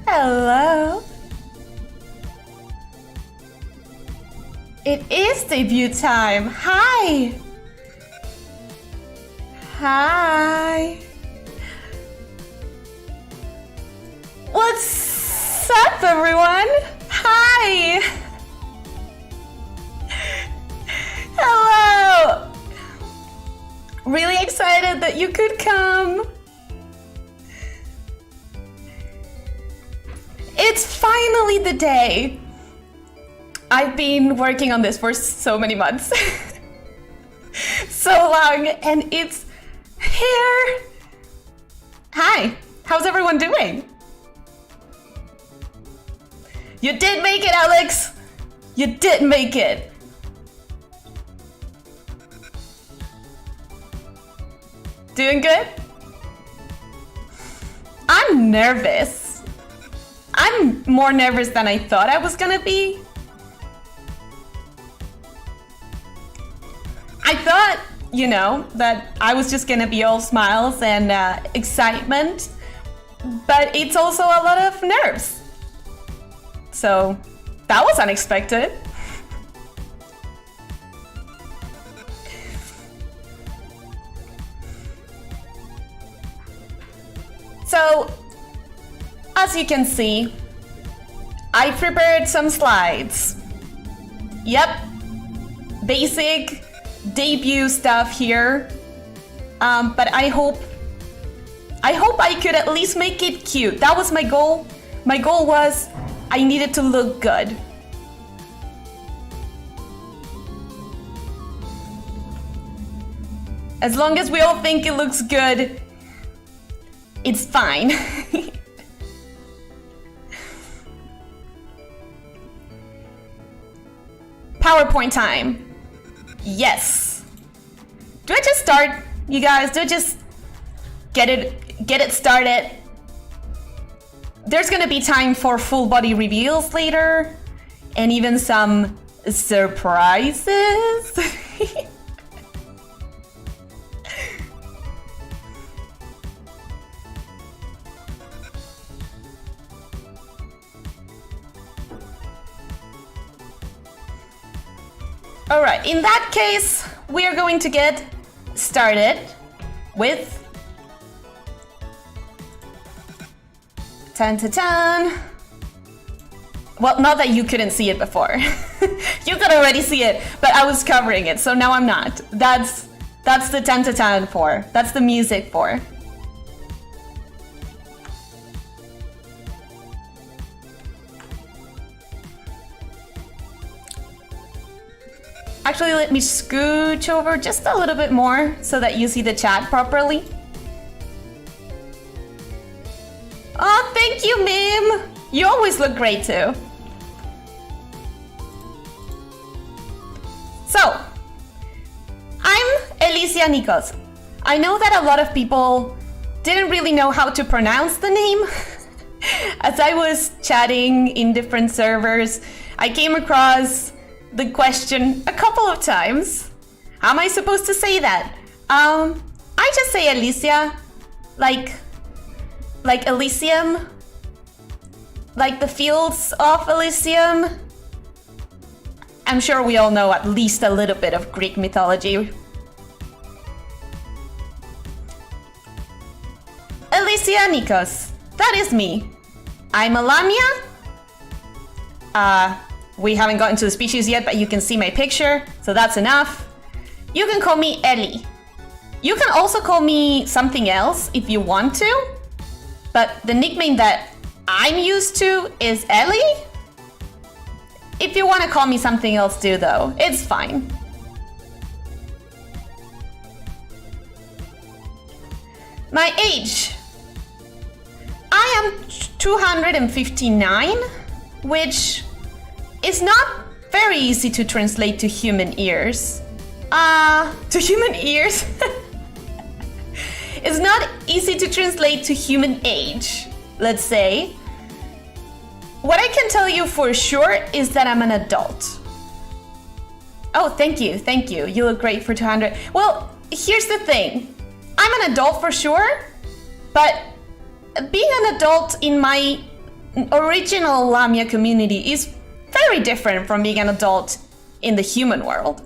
Hello. It is debut time. Hi. Hi. What's up, everyone? Hi. Hello. Really excited that you could come. It's finally the day. I've been working on this for so many months. So long, and it's here. Hi, how's everyone doing? You did make it, Alex. You did make it. Doing good? I'm nervous. I'm more nervous than I thought I was gonna be. I thought, you know, that I was just gonna be all smiles and excitement, but it's also a lot of nerves. So that was unexpected. So, as you can see, I prepared some slides. Yep, basic debut stuff here, but I hope I could at least make it cute. That was my goal. My goal was I needed to look good. As long as we all think it looks good, it's fine. PowerPoint time. Yes. Do I just start, you guys? Do I just get it started? There's gonna be time for full body reveals later, and even some surprises. All right, in that case, we are going to get started with tan. Well, not that you couldn't see it before. You could already see it, but I was covering it, so now I'm not. That's the tan for. That's the music for. Actually, let me scooch over just a little bit more so that you see the chat properly. Oh, thank you, Mim. You always look great too. So, I'm Elyssia Nikos. I know that a lot of people didn't really know how to pronounce the name. As I was chatting in different servers, I came across the question a couple of times. How am I supposed to say that? I just say Elyssia, like Elysium, like the fields of Elysium. I'm sure we all know at least a little bit of Greek mythology. Elyssia Nikos, that is me. I'm a LAMIA. We haven't gotten to the species yet, but you can see my picture, so that's enough. You can call me Ellie. You can also call me something else if you want to, but the nickname that I'm used to is Ellie. If you want to call me something else too, though, it's fine. My age. I am 259, which is not very easy to translate to human ears. To human ears? It's not easy to translate to human age, let's say. What I can tell you for sure is that I'm an adult. Oh, thank you, thank you. You look great for 200. Well, here's the thing. I'm an adult for sure, but being an adult in my original Lamia community is very different from being an adult in the human world.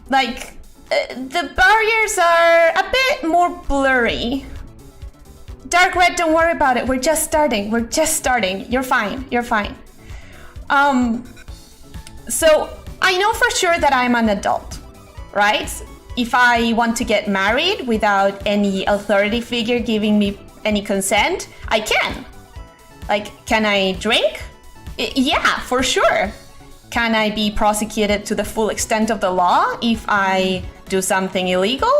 Like, the barriers are a bit more blurry. Dark Red, don't worry about it. We're just starting. We're just starting. You're fine. You're fine. So I know for sure that I'm an adult, right? If I want to get married without any authority figure giving me any consent, I can. Like, can I drink? Yeah, for sure. Can I be prosecuted to the full extent of the law if I do something illegal?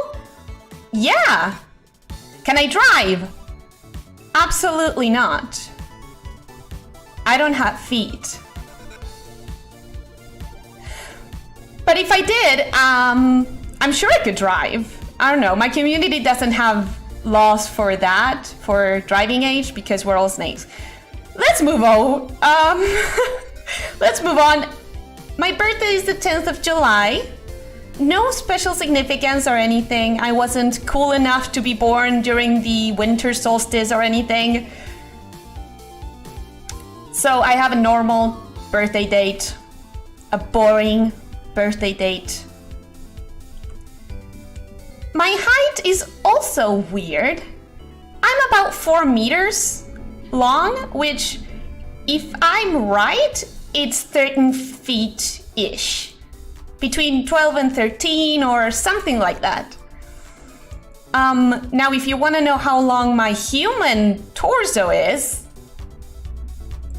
Yeah. Can I drive? Absolutely not. I don't have feet. But if I did, I'm sure I could drive. I don't know, my community doesn't have laws for that, for driving age, because we're all snakes. Let's move on. Let's move on. My birthday is the 10th of July. No special significance or anything. I wasn't cool enough to be born during the winter solstice or anything. So I have a normal birthday date, a boring birthday date. My height is also weird. I'm about 4 meters long, which, if I'm right, it's 13 feet-ish. Between 12 and 13 or something like that. Now, if you want to know how long my human torso is,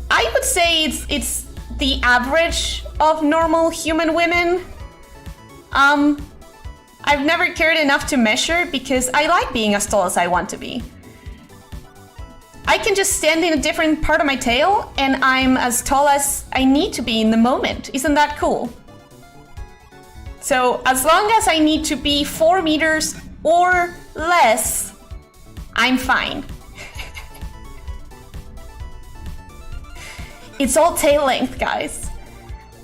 I would say it's the average of normal human women. I've never cared enough to measure because I like being as tall as I want to be. I can just stand in a different part of my tail and I'm as tall as I need to be in the moment. Isn't that cool? So as long as I need to be 4 meters or less, I'm fine. It's all tail length, guys.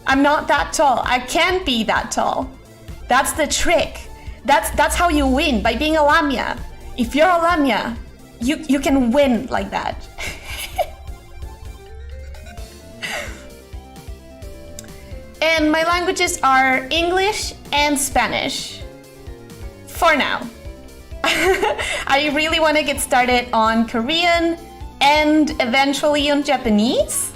I'm not that tall. I can't be that tall. That's the trick. That's how you win, by being a Lamia. If you're a Lamia, you can win like that. And my languages are English and Spanish. For now. I really want to get started on Korean and eventually on Japanese.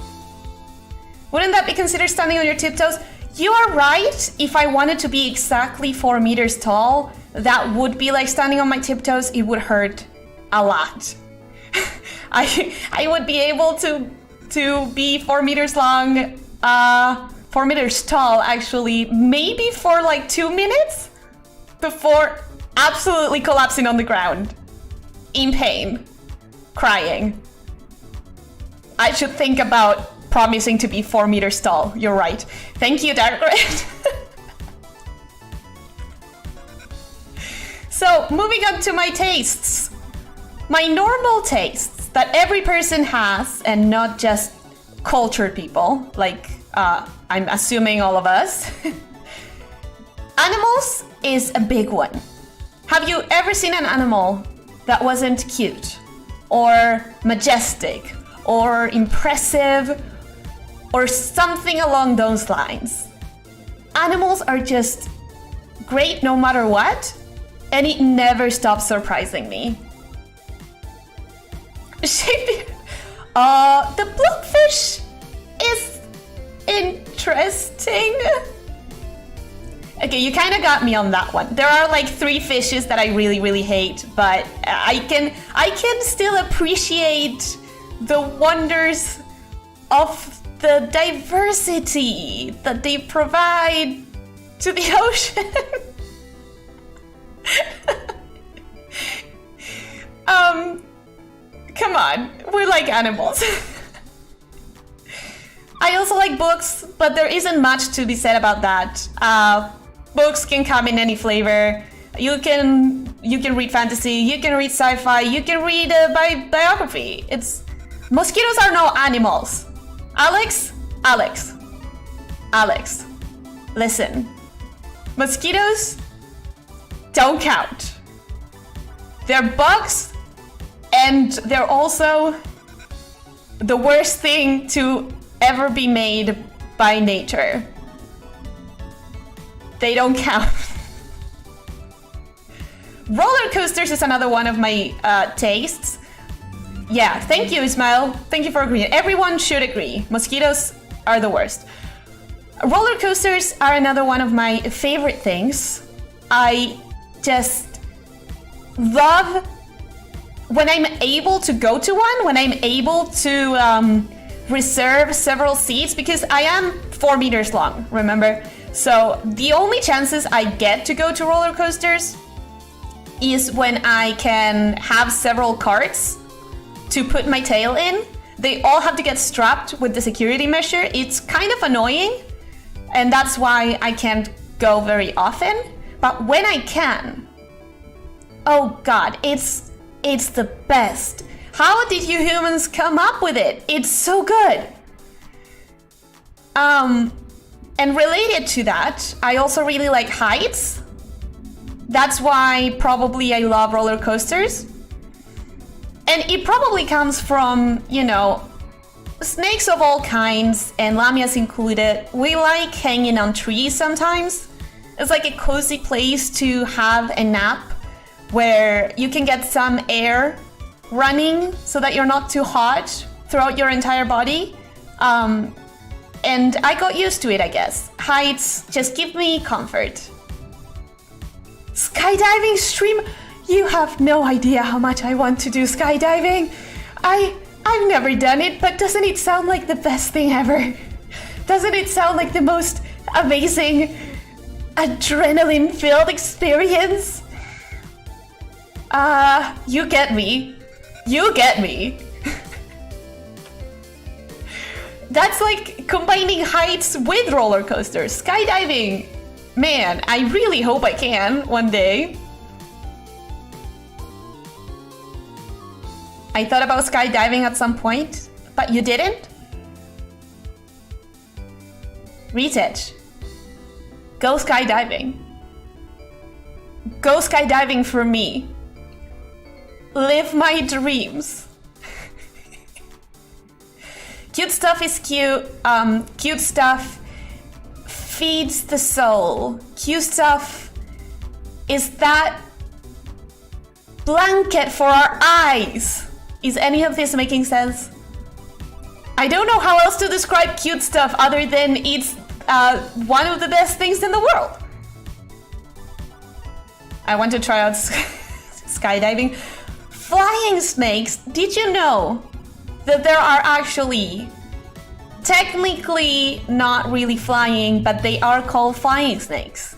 Wouldn't that be considered standing on your tiptoes? You are right. If I wanted to be exactly 4 meters tall, that would be like standing on my tiptoes. It would hurt a lot. I would be able to be 4 meters long, 4 meters tall actually, maybe for like 2 minutes before absolutely collapsing on the ground. In pain. Crying. I should think about promising to be 4 meters tall. You're right. Thank you, Dark Red. So, moving on to my tastes. My normal tastes that every person has, and not just cultured people, like I'm assuming all of us. Animals is a big one. Have you ever seen an animal that wasn't cute, or majestic, or impressive, or something along those lines? Animals are just great no matter what, and it never stops surprising me. The bloodfish is interesting. Okay, you kind of got me on that one. There are like 3 fishes that I really hate, but I can still appreciate the wonders of the diversity that they provide to the ocean. Come on, we're like animals. I also like books, but there isn't much to be said about that. Books can come in any flavor. You can read fantasy, you can read sci-fi, you can read a biography. Mosquitoes are no animals. Alex. Listen, mosquitoes don't count. They're bugs, and they're also the worst thing to ever be made by nature. They don't count. Roller coasters is another one of my tastes. Yeah, thank you, Ismail. Thank you for agreeing. Everyone should agree. Mosquitoes are the worst. Roller coasters are another one of my favorite things. I just love when I'm able to go to one, when I'm able to reserve several seats, because I am 4 meters long, remember? So the only chances I get to go to roller coasters is when I can have several carts to put my tail in. They all have to get strapped with the security measure. It's kind of annoying, and that's why I can't go very often. But when I can, oh god, it's the best. How did you humans come up with it? It's so good. And related to that, I also really like heights. That's why probably I love roller coasters. And it probably comes from, you know, snakes of all kinds, and lamias included. We like hanging on trees sometimes. It's like a cozy place to have a nap where you can get some air running so that you're not too hot throughout your entire body. And I got used to it, I guess. Heights just give me comfort. Skydiving stream? You have no idea how much I want to do skydiving. I've never done it, but doesn't it sound like the best thing ever? Doesn't it sound like the most amazing, adrenaline-filled experience? You get me. You get me. That's like combining heights with roller coasters. Skydiving. Man, I really hope I can one day. I thought about skydiving at some point, but you didn't? Research. Go skydiving. Go skydiving for me. Live my dreams. Cute stuff is cute. Cute stuff feeds the soul. Cute stuff is that blanket for our eyes. Is any of this making sense? I don't know how else to describe cute stuff other than it's one of the best things in the world. I want to try out skydiving. Flying snakes, did you know that there are actually technically not really flying, but they are called flying snakes?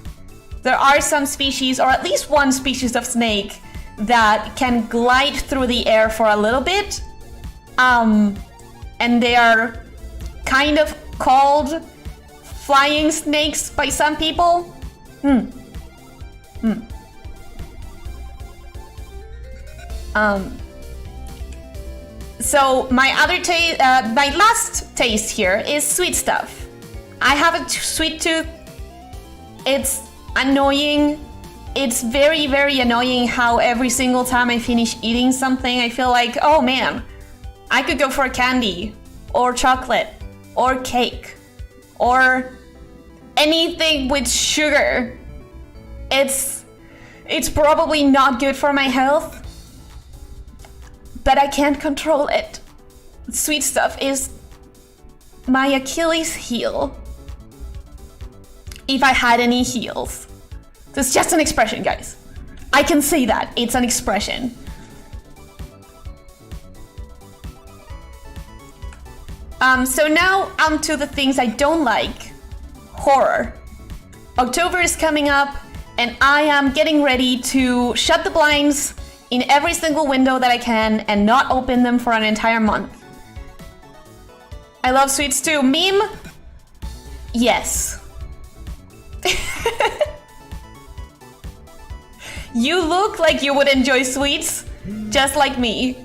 There are some species, or at least one species of snake, that can glide through the air for a little bit, and they are kind of called flying snakes by some people. So my my last taste here is sweet stuff. I have a sweet tooth. It's annoying. It's very, very annoying how every single time I finish eating something, I feel like, oh man, I could go for a candy, or chocolate, or cake, or anything with sugar. It's probably not good for my health, but I can't control it. Sweet stuff is my Achilles heel. If I had any heels. It's just an expression, guys. I can say that. It's an expression. So now on to the things I don't like. Horror. October is coming up, and I am getting ready to shut the blinds in every single window that I can and not open them for an entire month. I love sweets too. Meme? Yes. You look like you would enjoy sweets, just like me.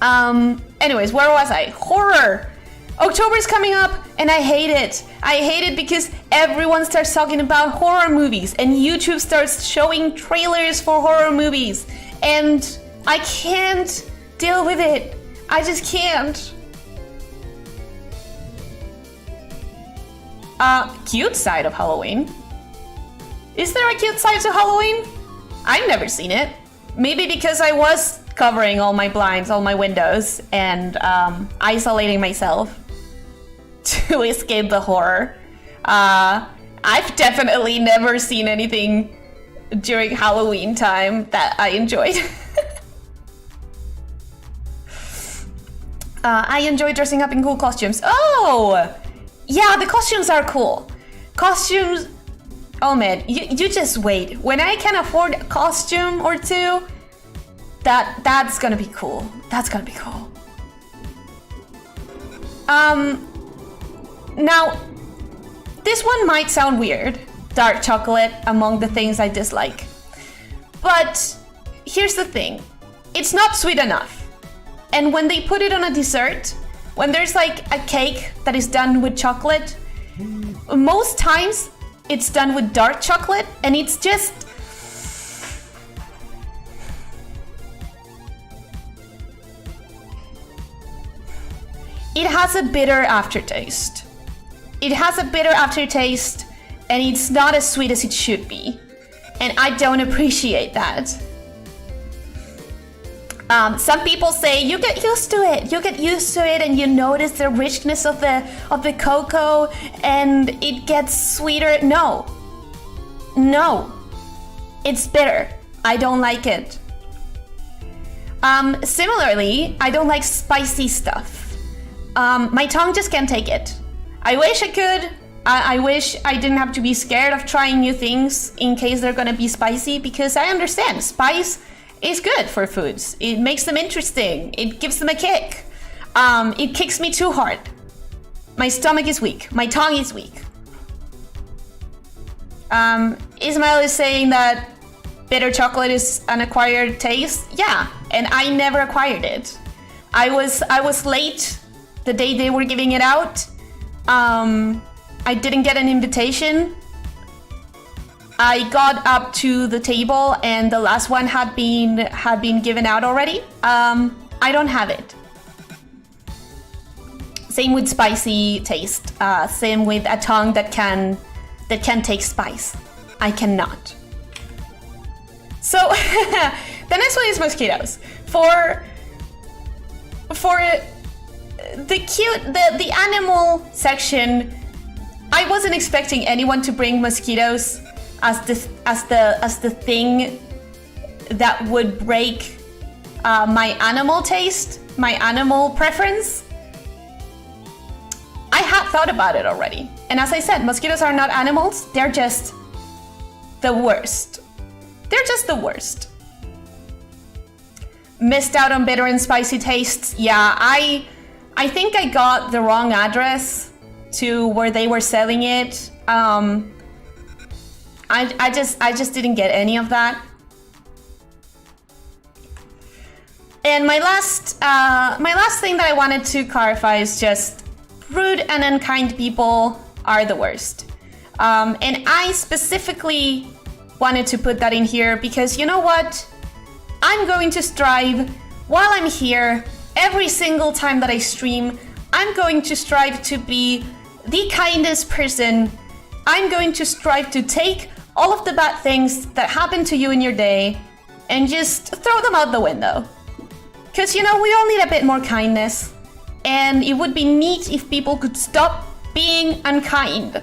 Anyways, where was I? Horror. October is coming up. And I hate it. I hate it because everyone starts talking about horror movies and YouTube starts showing trailers for horror movies. And I can't deal with it. I just can't. Cute side of Halloween. Is there a cute side to Halloween? I've never seen it. Maybe because I was covering all my blinds, all my windows, and isolating myself to escape the horror. I've definitely never seen anything during Halloween time that I enjoyed. I enjoy dressing up in cool costumes. Oh! Yeah, the costumes are cool. Costumes... Oh man, you just wait. When I can afford a costume or two, that's gonna be cool. That's gonna be cool. Now, this one might sound weird, dark chocolate among the things I dislike. But here's the thing, it's not sweet enough. And when they put it on a dessert, when there's like a cake that is done with chocolate, most times it's done with dark chocolate and it's just... It has a bitter aftertaste. It has a bitter aftertaste and it's not as sweet as it should be. And I don't appreciate that. Some people say you get used to it. You get used to it and you notice the richness of the cocoa and it gets sweeter. No. No. It's bitter. I don't like it. Similarly, I don't like spicy stuff. My tongue just can't take it. I wish I could. I wish I didn't have to be scared of trying new things in case they're gonna be spicy, because I understand spice is good for foods. It makes them interesting. It gives them a kick. It kicks me too hard. My stomach is weak. My tongue is weak. Ismail is saying that bitter chocolate is an acquired taste. Yeah, and I never acquired it. I was late the day they were giving it out. I didn't get an invitation. I got up to the table and the last one had been given out already. I don't have it. Same with spicy taste. Same with a tongue that can take spice. I cannot. So the next one is mosquitoes. For the animal section, I wasn't expecting anyone to bring mosquitoes as the thing that would break my animal taste, my animal preference. I had thought about it already. And as I said, mosquitoes are not animals, they're just the worst. They're just the worst. Missed out on bitter and spicy tastes. Yeah, I think I got the wrong address to where they were selling it. I just didn't get any of that. And my last thing that I wanted to clarify is just rude and unkind people are the worst. And I specifically wanted to put that in here because you know what? I'm going to strive while I'm here every single time that I stream. I'm going to strive to be the kindest person. I'm going to strive to take all of the bad things that happen to you in your day and just throw them out the window. Because, you know, we all need a bit more kindness. And it would be neat if people could stop being unkind.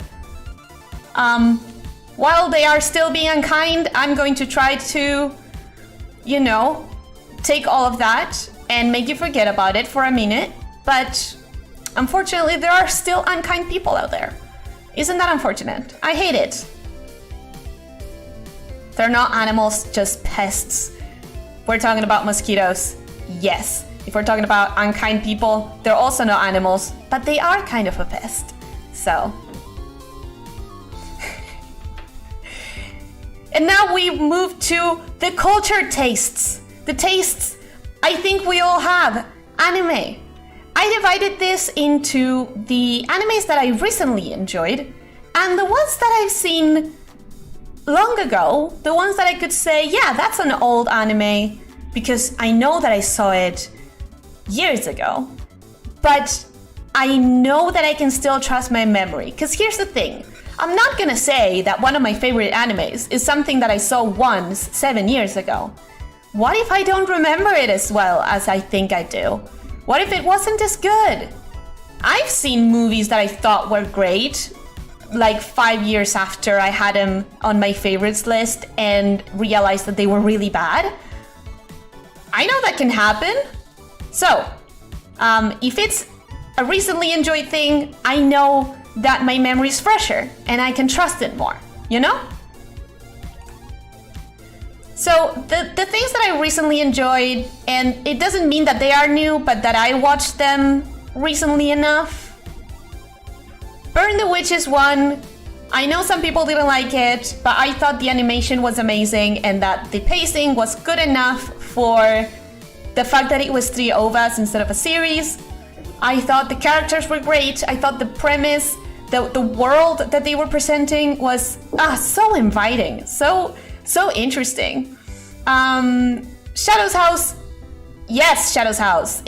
While they are still being unkind, I'm going to try to, you know, take all of that and make you forget about it for a minute. But unfortunately, there are still unkind people out there. Isn't that unfortunate? I hate it. They're not animals, just pests. We're talking about mosquitoes. Yes. If we're talking about unkind people, they're also not animals, but they are kind of a pest. So. And now we move to the cultured tastes. The tastes I think we all have. Anime. I divided this into the animes that I recently enjoyed and the ones that I've seen long ago, the ones that I could say, yeah, that's an old anime because I know that I saw it years ago, but I know that I can still trust my memory. Because here's the thing, I'm not gonna say that one of my favorite animes is something that I saw once 7 years ago. What if I don't remember it as well as I think I do? What if it wasn't as good? I've seen movies that I thought were great, like 5 years after I had them on my favorites list and realized that they were really bad. I know that can happen. So, if it's a recently enjoyed thing, I know that my memory is fresher and I can trust it more, you know? So the things that I recently enjoyed, and it doesn't mean that they are new, but that I watched them recently enough. Burn the Witch is one. I know some people didn't like it, but I thought the animation was amazing and that the pacing was good enough for the fact that it was 3 OVAs instead of a series. I thought the characters were great. I thought the premise, the world that they were presenting was so inviting, so interesting. Shadow's House, yes, Shadow's House.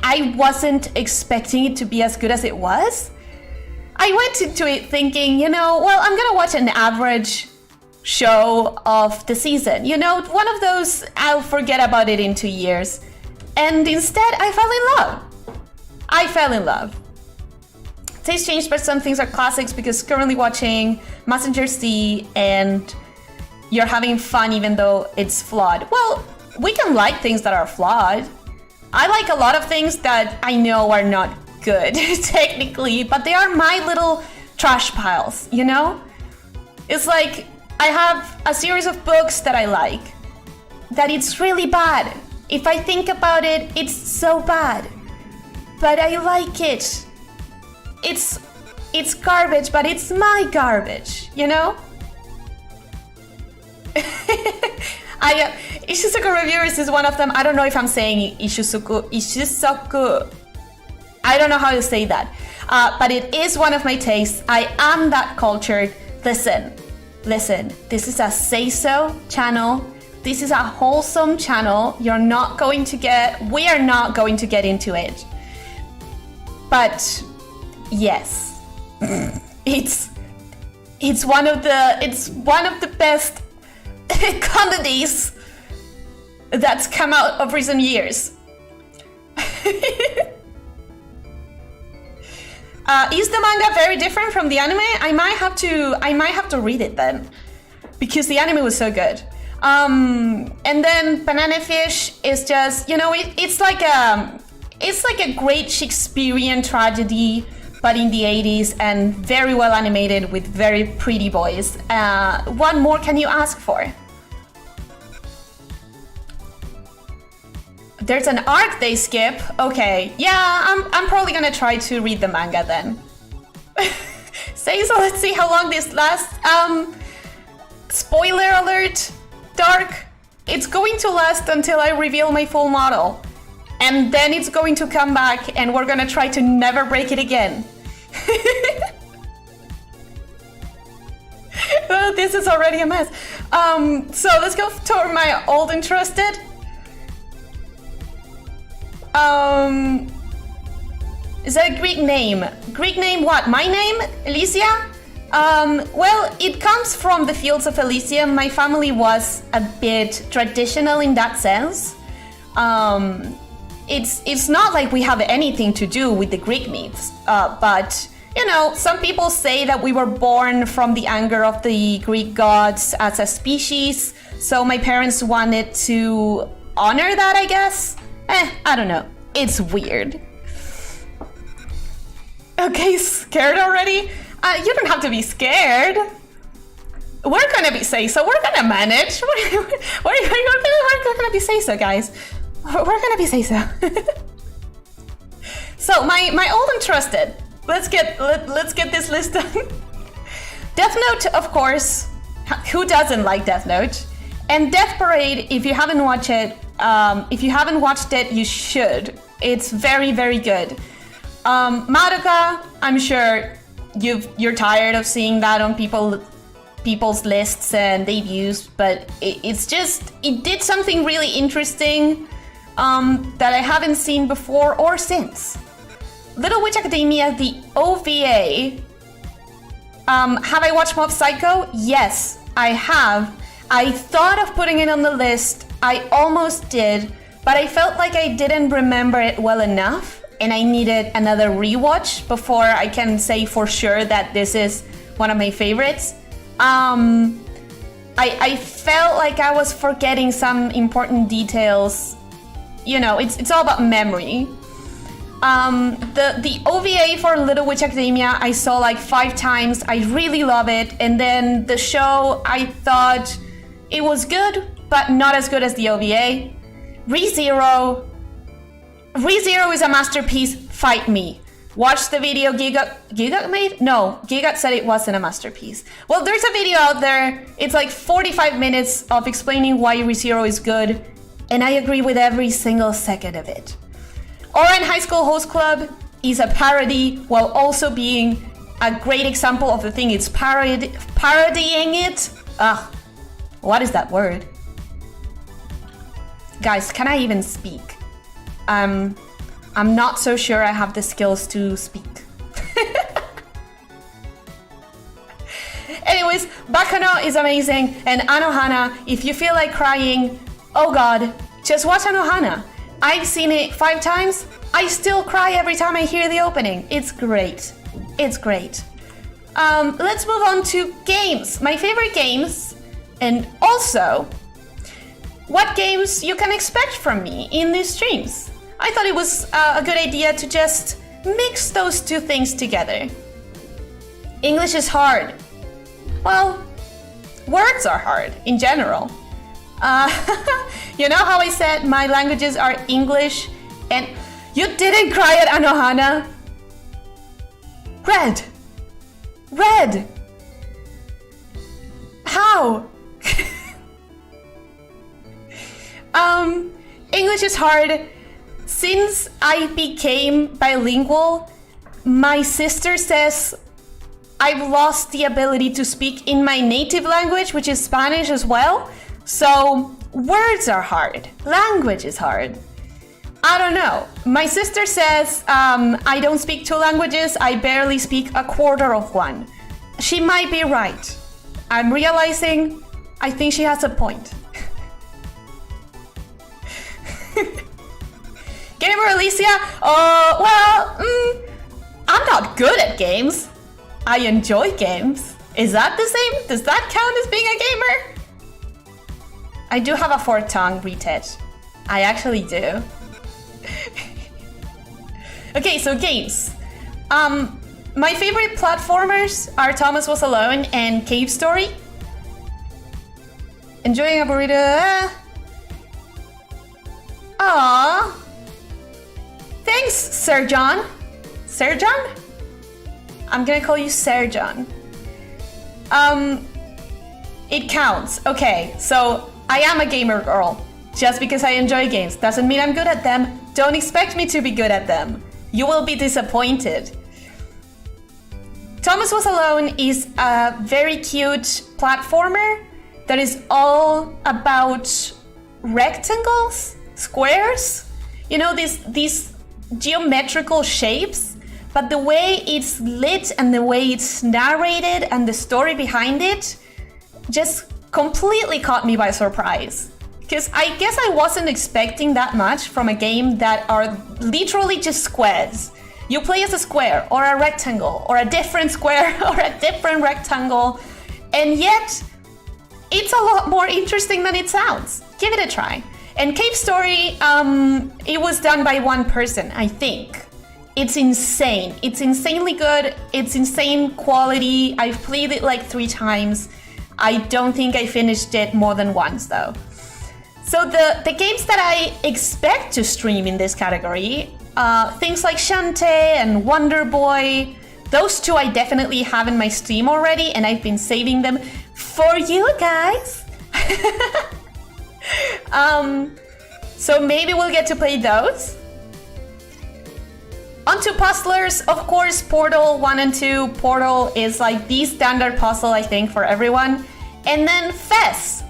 I wasn't expecting it to be as good as it was. I went into it thinking, well, I'm gonna watch an average show of the season. One of those, I'll forget about it in 2 years. And instead, I fell in love. Taste changed, but some things are classics because currently watching Messenger C and you're having fun even though it's flawed. Well, we can like things that are flawed. I like a lot of things that I know are not good, technically, but they are my little trash piles, It's like, I have a series of books that I like, that it's really bad. If I think about it, it's so bad. But I like it. It's garbage, but it's my garbage, Ishizuku Reviewers is one of them. I don't know if I'm saying Ishizuku. I don't know how to say that. But it is one of my tastes. I am that cultured. Listen. This is a say-so channel. This is a wholesome channel. We are not going to get into it. But yes, it's one of the best comedies that's come out of recent years. Is the manga very different from the anime? I might have to read it then, because the anime was so good. And then Banana Fish is just, it's like a great Shakespearean tragedy, but in the 80s and very well animated with very pretty boys. What more can you ask for? There's an arc they skip. Okay, yeah, I'm probably gonna try to read the manga then. So let's see how long this lasts. Spoiler alert, Dark. It's going to last until I reveal my full model. And then it's going to come back and we're gonna try to never break it again. Oh, this is already a mess. So let's go to my old and trusted. Is that a Greek name? Greek name what? My name? Elyssia? Well, it comes from the fields of Elyssia. My family was a bit traditional in that sense. It's not like we have anything to do with the Greek myths, but some people say that we were born from the anger of the Greek gods as a species, so my parents wanted to honor that, I guess. I don't know. It's weird. Okay, scared already? You don't have to be scared. We're gonna be say-so. We're gonna manage. We're gonna be say-so, guys. We're gonna be say-so. So my old and trusted. Let's get this list done. Death Note, of course. Who doesn't like Death Note? And Death Parade, if you haven't watched it, If you haven't watched it, you should. It's very, very good. Madoka, I'm sure you're tired of seeing that on people's lists and debuts, but it did something really interesting that I haven't seen before or since. Little Witch Academia, the OVA. Have I watched Mob Psycho? Yes, I have. I thought of putting it on the list. I almost did, but I felt like I didn't remember it well enough, and I needed another rewatch before I can say for sure that this is one of my favorites. I felt like I was forgetting some important details. You know, it's all about memory. The OVA for Little Witch Academia I saw like 5 times. I really love it. And then the show, I thought it was good, but not as good as the OVA. ReZero is a masterpiece. Fight me. Watch the video Giga made? No, Giga said it wasn't a masterpiece. Well, there's a video out there. It's like 45 minutes of explaining why ReZero is good, and I agree with every single second of it. Oran High School Host Club is a parody while also being a great example of the thing it's parodying it. What is that word? Guys, can I even speak? I'm not so sure I have the skills to speak. Anyways, Bakano is amazing, and Anohana, if you feel like crying, oh god, just watch Anohana. I've seen it 5 times. I still cry every time I hear the opening. It's great. It's great. Let's move on to games. My favorite games, and also what games you can expect from me in these streams. I thought it was a good idea to just mix those two things together. English is hard. Well, words are hard in general. You know how I said my languages are English and you didn't cry at Anohana? Red. Red. How? English is hard. Since I became bilingual, my sister says I've lost the ability to speak in my native language, which is Spanish as well. So words are hard. Language is hard. I don't know. My sister says I don't speak 2 languages. I barely speak a quarter of one. She might be right. I'm realizing I think she has a point. Gamer Elyssia? I'm not good at games. I enjoy games. Is that the same? Does that count as being a gamer? I do have a 4th tongue, retouch. I actually do. Okay, so games. My favorite platformers are Thomas Was Alone and Cave Story. Enjoying a burrito. Aww. Thanks, Sir John. Sir John? I'm gonna call you Sir John. It counts. Okay, so I am a gamer girl. Just because I enjoy games doesn't mean I'm good at them. Don't expect me to be good at them. You will be disappointed. Thomas Was Alone is a very cute platformer that is all about rectangles, squares. You know, these geometrical shapes, but the way it's lit and the way it's narrated and the story behind it just completely caught me by surprise. Because I guess I wasn't expecting that much from a game that are literally just squares. You play as a square or a rectangle or a different square or a different rectangle, and yet it's a lot more interesting than it sounds. Give it a try. And Cave Story, it was done by one person, I think. It's insane. It's insanely good. It's insane quality. I've played it like 3 times. I don't think I finished it more than once though. So the games that I expect to stream in this category, things like Shantae and Wonder Boy, those 2 I definitely have in my stream already, and I've been saving them for you guys. So maybe we'll get to play those. Onto puzzlers, of course, Portal 1 and 2. Portal is like the standard puzzle, I think, for everyone. And then Fez.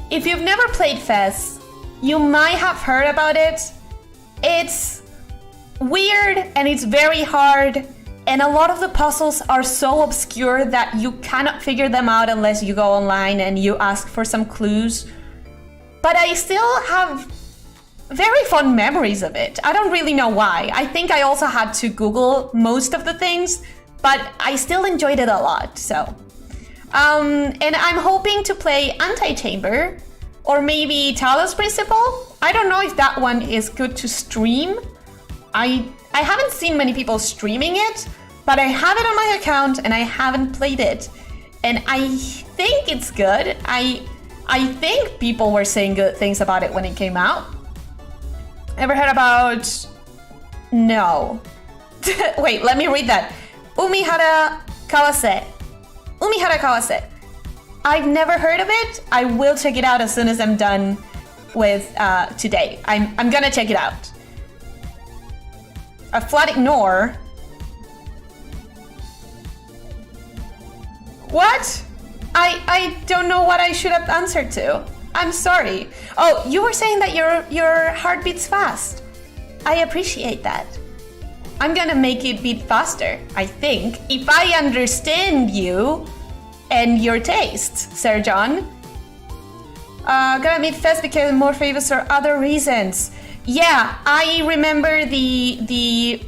If you've never played Fez, you might have heard about it. It's weird and it's very hard. And a lot of the puzzles are so obscure that you cannot figure them out unless you go online and you ask for some clues. But I still have very fond memories of it. I don't really know why. I think I also had to Google most of the things, but I still enjoyed it a lot, so. And I'm hoping to play Anti-Chamber, or maybe Talos Principle. I don't know if that one is good to stream. I haven't seen many people streaming it, but I have it on my account and I haven't played it. And I think it's good. I think people were saying good things about it when it came out. Ever heard about... No. Wait, let me read that. Umihara Kawase. Umihara Kawase. I've never heard of it. I will check it out as soon as I'm done with today. I'm gonna check it out. A flat ignore. What? I don't know what I should have answered to. I'm sorry. Oh, you were saying that your heart beats fast. I appreciate that. I'm gonna make it beat faster, I think, if I understand you and your taste, Sir John. Gonna meet Fez because more favors or other reasons. Yeah, I remember the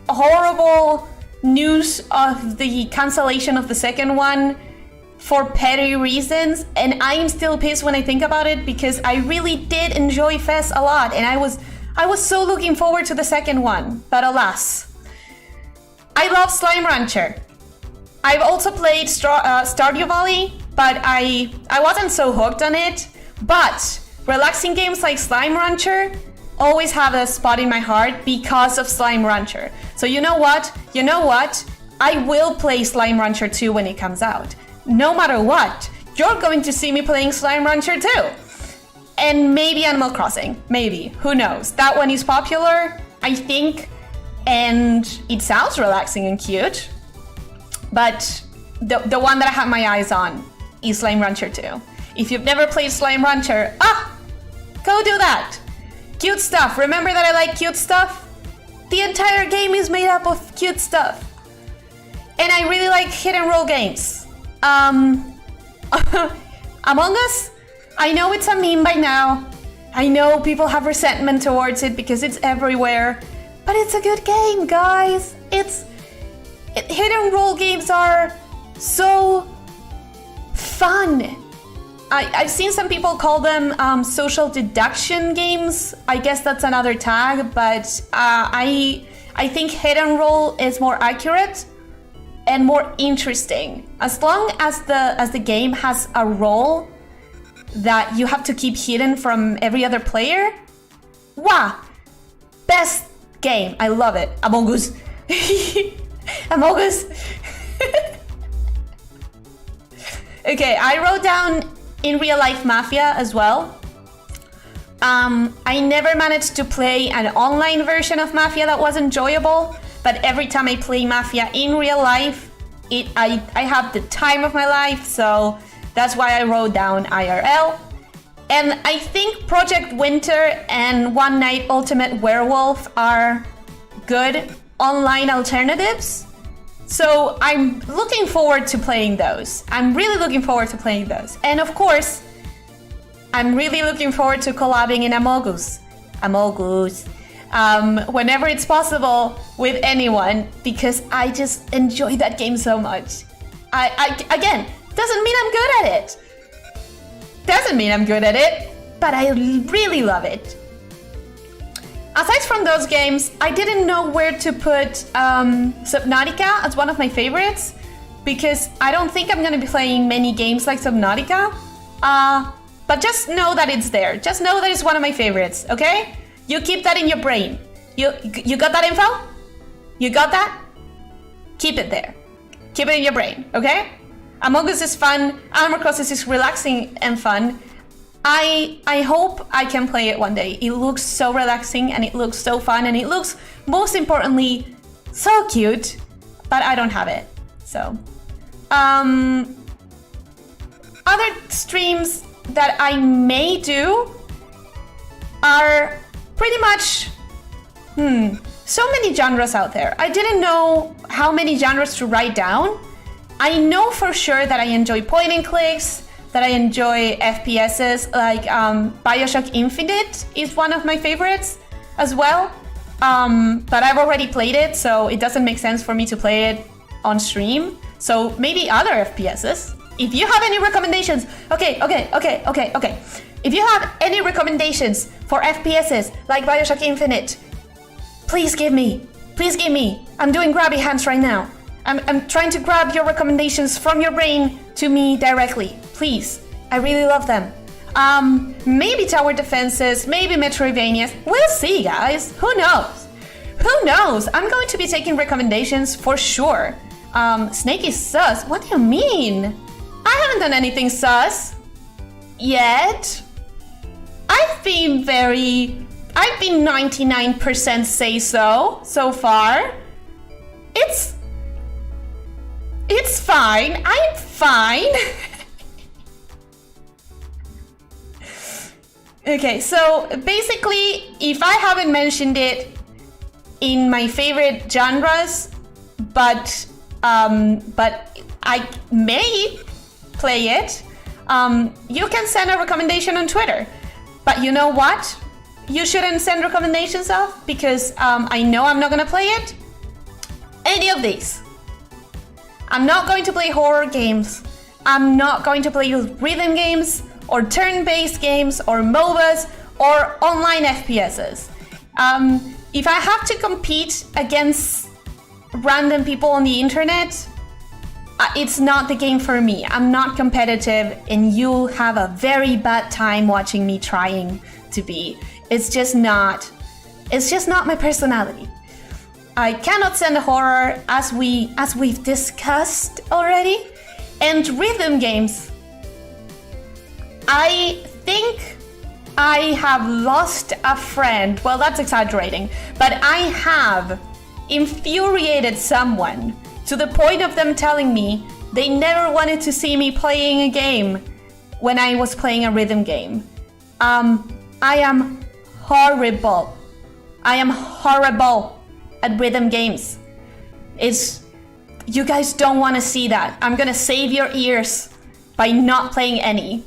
horrible news of the cancellation of the second one for petty reasons, and I'm still pissed when I think about it because I really did enjoy Fez a lot, and I was so looking forward to the second one, but alas. I love Slime Rancher. I've also played Stardew Valley, but I wasn't so hooked on it, but relaxing games like Slime Rancher always have a spot in my heart because of Slime Rancher. So you know what? You know what? I will play Slime Rancher 2 when it comes out. No matter what, you're going to see me playing Slime Rancher 2. And maybe Animal Crossing, maybe, who knows. That one is popular, I think, and it sounds relaxing and cute. But the one that I have my eyes on is Slime Rancher 2. If you've never played Slime Rancher, go do that. Cute stuff, remember that I like cute stuff? The entire game is made up of cute stuff. And I really like hit and roll games. Among Us, I know it's a meme by now. I know people have resentment towards it because it's everywhere, but it's a good game, guys. Hit and roll games are so fun. I've seen some people call them social deduction games. I guess that's another tag, but I think hit and roll is more accurate and more interesting. As long as the game has a role that you have to keep hidden from every other player. Wow! Best game. I love it. Among Us. Among Us. Okay, I wrote down in real life Mafia as well. I never managed to play an online version of Mafia that was enjoyable, but every time I play Mafia in real life, I have the time of my life, so that's why I wrote down IRL. And I think Project Winter and One Night Ultimate Werewolf are good online alternatives. So I'm looking forward to playing those. I'm really looking forward to playing those. And of course, I'm really looking forward to collabing in Among Us. Among Us. Whenever it's possible with anyone, because I just enjoy that game so much. Again, doesn't mean I'm good at it. Doesn't mean I'm good at it, but I really love it. Aside from those games, I didn't know where to put Subnautica as one of my favorites, because I don't think I'm going to be playing many games like Subnautica. But just know that it's there. Just know that it's one of my favorites, okay? You keep that in your brain. You got that info? You got that? Keep it there. Keep it in your brain, okay? Among Us is fun. Animal Crossing is relaxing and fun. I hope I can play it one day. It looks so relaxing and it looks so fun and it looks, most importantly, so cute, but I don't have it. So, other streams that I may do are pretty much, so many genres out there. I didn't know how many genres to write down. I know for sure that I enjoy point and clicks, that I enjoy FPSs, like BioShock Infinite is one of my favorites as well. But I've already played it, so it doesn't make sense for me to play it on stream. So maybe other FPSs. If you have any recommendations, okay. If you have any recommendations for FPSs like BioShock Infinite, please give me. I'm doing grabby hands right now. I'm trying to grab your recommendations from your brain to me directly. Please, I really love them. Maybe tower defenses, maybe Metroidvanias. We'll see, guys. Who knows? Who knows? I'm going to be taking recommendations for sure. Snake is sus. What do you mean? I haven't done anything sus yet. I've been 99% say so far. It's fine. I'm fine. Okay, so basically, if I haven't mentioned it in my favorite genres, but I may play it, you can send a recommendation on Twitter. But you know what? You shouldn't send recommendations of, because I know I'm not gonna play it. Any of these. I'm not going to play horror games. I'm not going to play rhythm games, or turn-based games, or MOBAs, or online FPSs. If I have to compete against random people on the internet, it's not the game for me. I'm not competitive, and you'll have a very bad time watching me trying to be. It's just not my personality. I cannot stand horror, as we've discussed already, and rhythm games. I think I have lost a friend. Well, that's exaggerating, but I have infuriated someone to the point of them telling me they never wanted to see me playing a game when I was playing a rhythm game. I am horrible. I am horrible at rhythm games. You guys don't want to see that. I'm gonna save your ears by not playing any.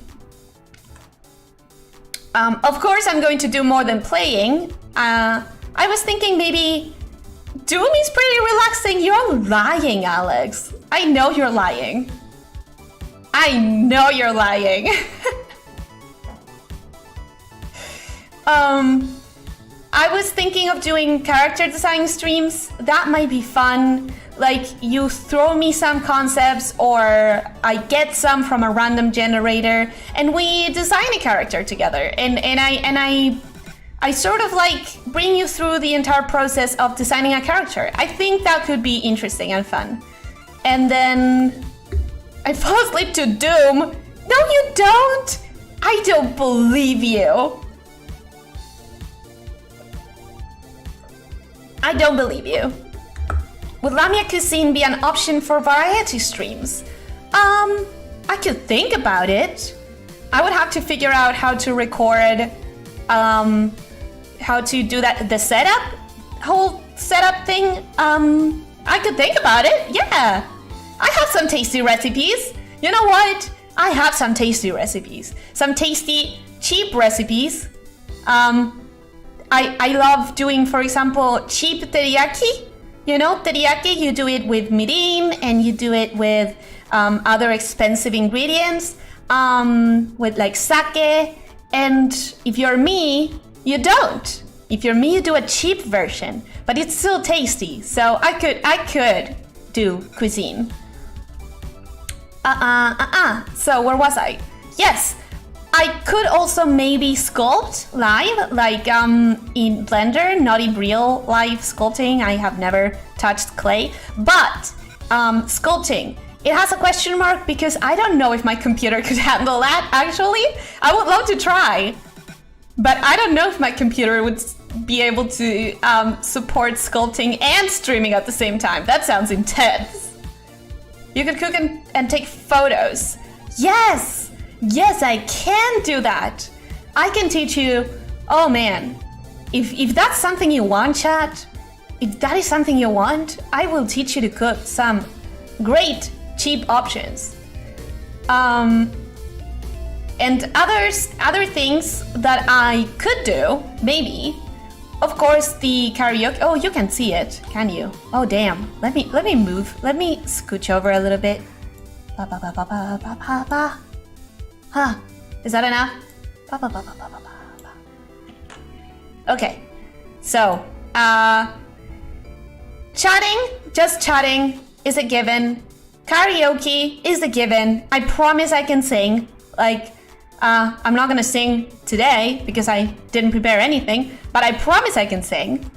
Of course, I'm going to do more than playing. I was thinking maybe Doom is pretty relaxing. You're lying, Alex. I know you're lying. I know you're lying. I was thinking of doing character design streams. That might be fun. Like, you throw me some concepts, or I get some from a random generator, and we design a character together. And I sort of like bring you through the entire process of designing a character. I think that could be interesting and fun. And then I fall asleep to Doom. No, you don't. I don't believe you. I don't believe you. Would Lamia Cuisine be an option for variety streams? I could think about it. I would have to figure out how to record, how to do that, the whole setup thing. I could think about it, yeah. I have some tasty recipes. You know what? I have some tasty recipes. Some tasty, cheap recipes. I love doing, for example, cheap teriyaki. You know, teriyaki, you do it with mirin, and you do it with other expensive ingredients, with like sake. And if you're me, you don't. If you're me, you do a cheap version, but it's still tasty. So I could do cuisine. So where was I? Yes. I could also maybe sculpt live, like in Blender, not in real life sculpting. I have never touched clay, but sculpting It has a question mark because I don't know if my computer could handle that, actually. I would love to try, but I don't know if my computer would be able to support sculpting and streaming at the same time. That sounds intense. You can cook and take photos. Yes! Yes, I can do that. I can teach you. Oh man, if that's something you want, chat, if that is something you want, I will teach you to cook some great cheap options. And other things that I could do, maybe. Of course, the karaoke. Oh, you can see it, can you? Oh damn. Let me move. Let me scooch over a little bit. Ba ba ba ba ba ba ba ba. Huh? Is that enough? Ba ba ba ba ba ba ba. Okay. So, just chatting is a given. Karaoke is a given. I promise I can sing. Like, I'm not gonna sing today because I didn't prepare anything, but I promise I can sing.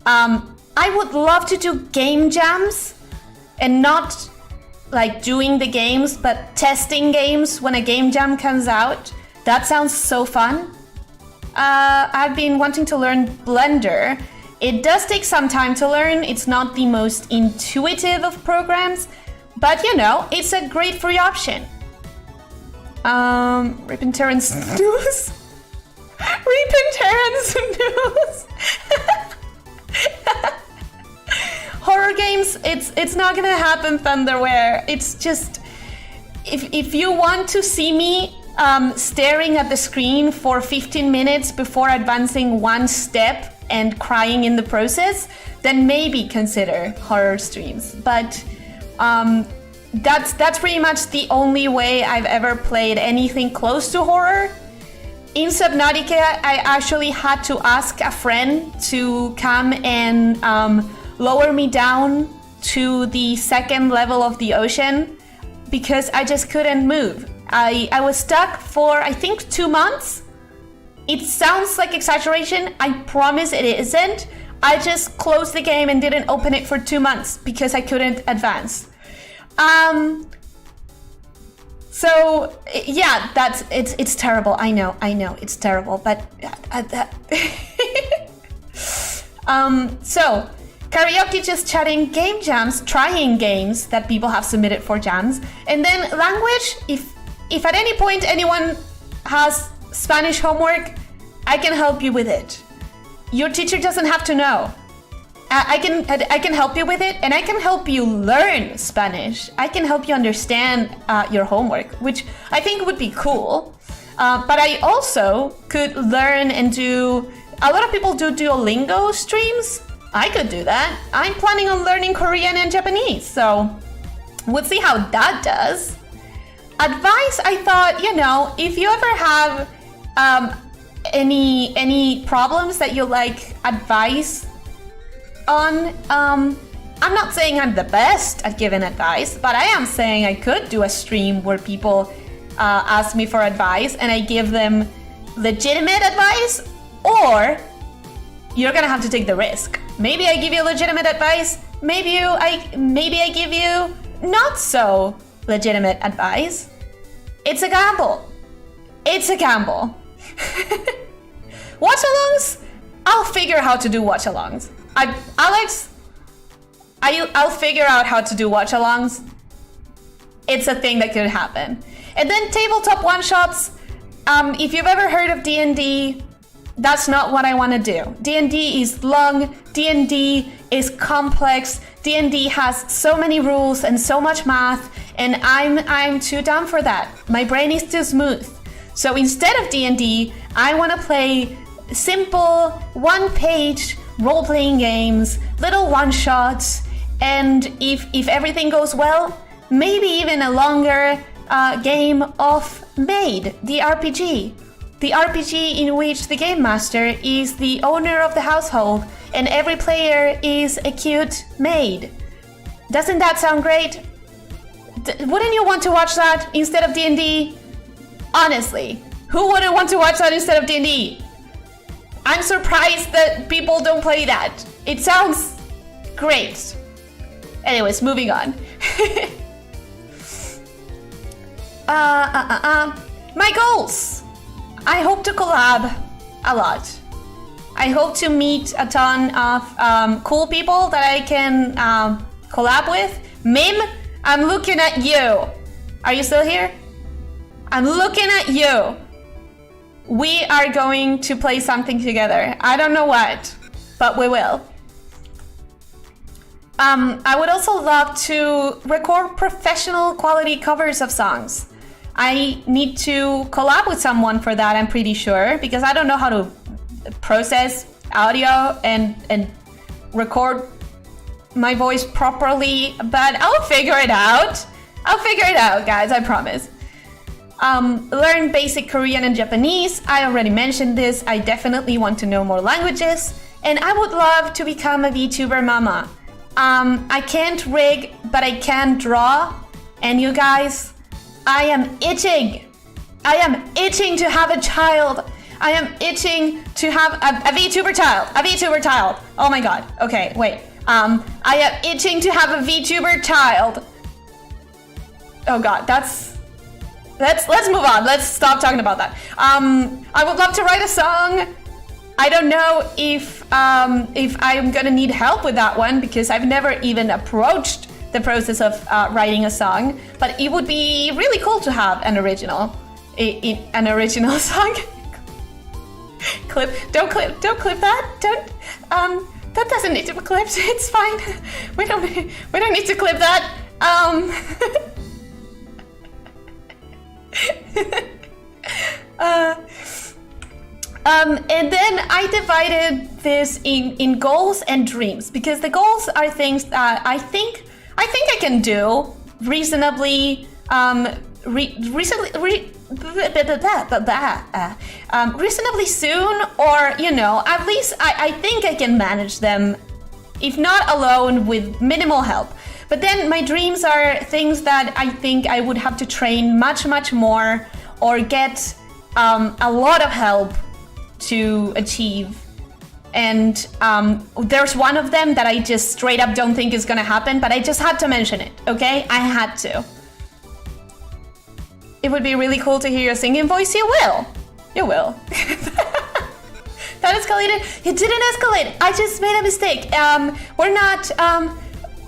I would love to do game jams and not like doing the games, but testing games when a game jam comes out. That sounds so fun. I've been wanting to learn Blender. It does take some time to learn. It's not the most intuitive of programs, but you know, it's a great free option. Rip and Terrence news. Rip and Terrence news. Horror games, it's not gonna happen, Thunderware. It's just, if you want to see me staring at the screen for 15 minutes before advancing one step and crying in the process, then maybe consider horror streams. But that's pretty much the only way I've ever played anything close to horror. In Subnautica, I actually had to ask a friend to come and lower me down to the second level of the ocean because I just couldn't move. I was stuck for, I think, 2 months. It sounds like exaggeration. I promise it isn't. I just closed the game and didn't open it for 2 months because I couldn't advance. So yeah, it's terrible. I know, it's terrible, but so karaoke, just chatting, game jams, trying games that people have submitted for jams, and then language. If at any point anyone has Spanish homework, I can help you with it. Your teacher doesn't have to know. I can help you with it, and I can help you learn Spanish. I can help you understand your homework, which I think would be cool. But I also could learn and do. A lot of people do Duolingo streams. I could do that. I'm planning on learning Korean and Japanese, so we'll see how that does. Advice, I thought, you know, if you ever have any problems that you like advice on, I'm not saying I'm the best at giving advice, but I am saying I could do a stream where people ask me for advice and I give them legitimate advice, or you're gonna have to take the risk. Maybe I give you legitimate advice, maybe I give you not so legitimate advice. It's a gamble. It's a gamble. Watch-alongs? I'll figure how to do watch-alongs. I'll figure out how to do watch-alongs. It's a thing that could happen. And then tabletop one-shots. If you've ever heard of D&D, that's not what I want to do. D&D is long. D&D is complex. D&D has so many rules and so much math, and I'm too dumb for that. My brain is too smooth. So instead of D&D, I want to play simple, one-page role-playing games, little one-shots, and if everything goes well, maybe even a longer game of Made, the RPG. The RPG in which the game master is the owner of the household and every player is a cute maid. Doesn't that sound great? Wouldn't you want to watch that instead of D&D? Honestly, who wouldn't want to watch that instead of D&D? I'm surprised that people don't play that. It sounds great. Anyways, moving on. My goals. I hope to collab a lot. I hope to meet a ton of cool people that I can collab with. Mim, I'm looking at you. Are you still here? I'm looking at you. We are going to play something together. I don't know what, but we will. I would also love to record professional quality covers of songs. I need to collab with someone for that, I'm pretty sure, because I don't know how to process audio and record my voice properly, but I'll figure it out. I'll figure it out, guys, I promise. Learn basic Korean and Japanese. I already mentioned this. I definitely want to know more languages. And I would love to become a VTuber mama. I can't rig, but I can draw. And you guys, I am itching. I am itching to have a child. I am itching to have a VTuber child. A VTuber child. Oh my god. Okay, wait. I am itching to have a VTuber child. Oh god, let's move on. Let's stop talking about that. I would love to write a song. I don't know if I'm gonna need help with that one because I've never even approached the process of writing a song. But it would be really cool to have an original song. Don't clip that. Don't. That doesn't need to be clipped. It's fine. We don't need to clip that. And then I divided this in goals and dreams because the goals are things that I think I can do reasonably reasonably soon, or you know, at least I think I can manage them, if not alone, with minimal help. But then my dreams are things that I think I would have to train much more or get a lot of help to achieve. And there's one of them that I just straight up don't think is gonna happen, but I just had to mention it, okay? I had to. It would be really cool to hear your singing voice. You will. You will. That escalated? It didn't escalate. I just made a mistake. We're not...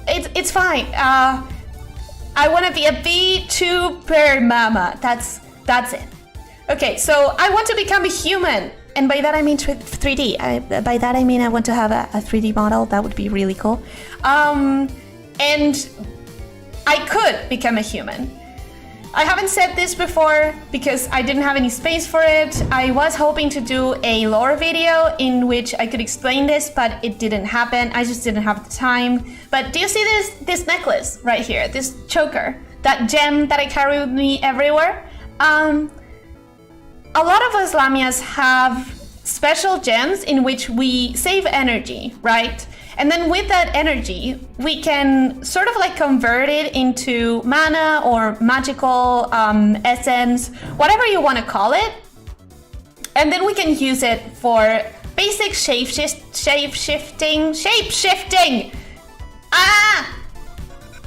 It's fine. I want to be a VTuber mama. That's it. Okay, so I want to become a human. And by that I mean 3D. By that I mean I want to have a 3D model. That would be really cool. And I could become a human. I haven't said this before because I didn't have any space for it. I was hoping to do a lore video in which I could explain this, but it didn't happen. I just didn't have the time. But do you see this necklace right here? This choker, that gem that I carry with me everywhere? A lot of us Lamias have special gems in which we save energy, right? And then with that energy, we can sort of like convert it into mana or magical essence, whatever you want to call it. And then we can use it for basic shape-shifting.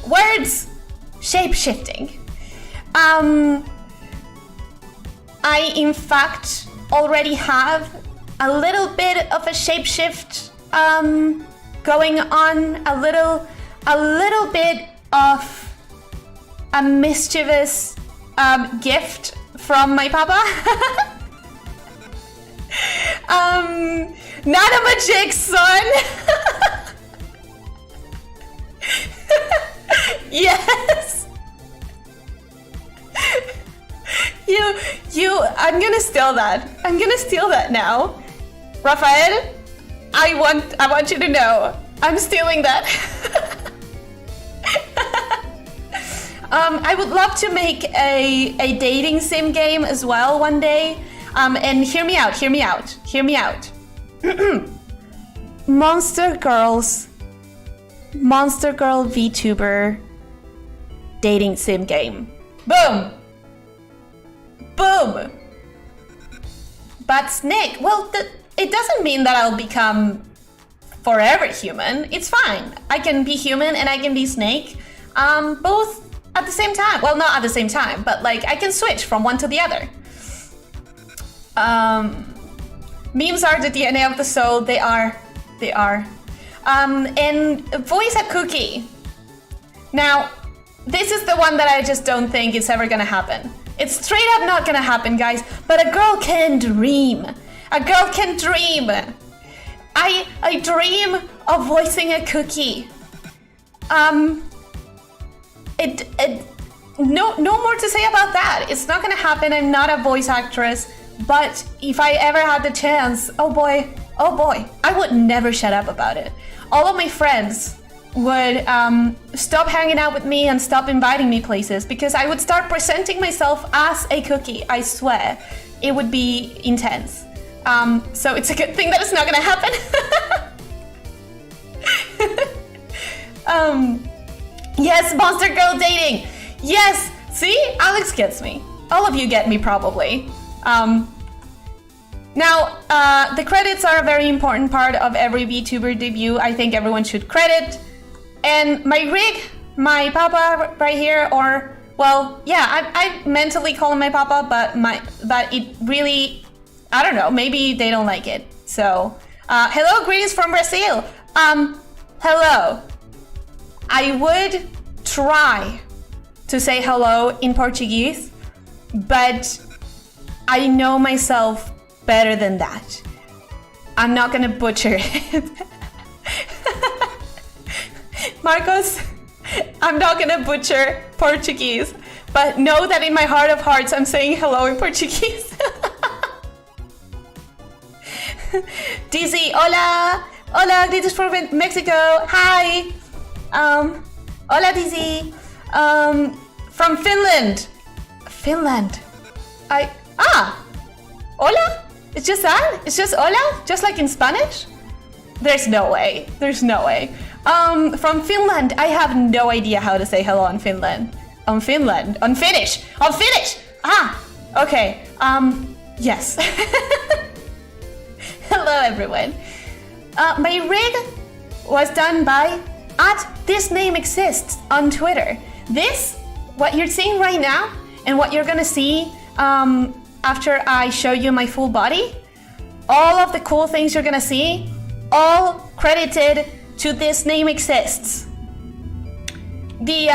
Words! Shape-shifting. I, in fact, already have a little bit of a shapeshift going on, a little bit of a mischievous gift from my papa. Not a magic, son. Yes. I'm gonna steal that. I'm gonna steal that now. Rafael, I want you to know, I'm stealing that. I would love to make a dating sim game as well one day. And hear me out. Monster Girl VTuber dating sim game. Boom! Boom! But Snake, well, it doesn't mean that I'll become forever human. It's fine. I can be human and I can be Snake. Both at the same time. Well, not at the same time, but like I can switch from one to the other. Memes are the DNA of the soul. They are. And voice a cookie. Now, this is the one that I just don't think is ever gonna happen. It's straight up not gonna happen, guys. But a girl can dream. A girl can dream. I dream of voicing a cookie. No more to say about that. It's not gonna happen. I'm not a voice actress. But if I ever had the chance, oh boy, I would never shut up about it. All of my friends would stop hanging out with me and stop inviting me places because I would start presenting myself as a cookie. I swear, it would be intense. So it's a good thing that it's not gonna happen. Yes, Monster Girl dating. Yes, see, Alex gets me. All of you get me probably. Now, the credits are a very important part of every VTuber debut. I think everyone should credit. And my rig, my papa right here, or, well, yeah, I mentally call him my papa, but it really, I don't know, maybe they don't like it. So, hello, greetings from Brazil. Hello. I would try to say hello in Portuguese, but I know myself better than that. I'm not gonna butcher it. Marcos, I'm not gonna butcher Portuguese, but know that in my heart of hearts, I'm saying hello in Portuguese. Dizzy, hola! Hola, this is from Mexico. Hi! Hola, Dizzy. From Finland. Finland. Hola? It's just that? It's just hola? Just like in Spanish? There's no way. There's no way. From Finland. I have no idea how to say hello in Finland. On Finland. On Finnish. On Finnish! Okay. Yes. Hello, everyone. My rig was done by @thisnameexists on Twitter. This, what you're seeing right now, and what you're gonna see after I show you my full body, all of the cool things you're gonna see, all credited to This Name Exists. The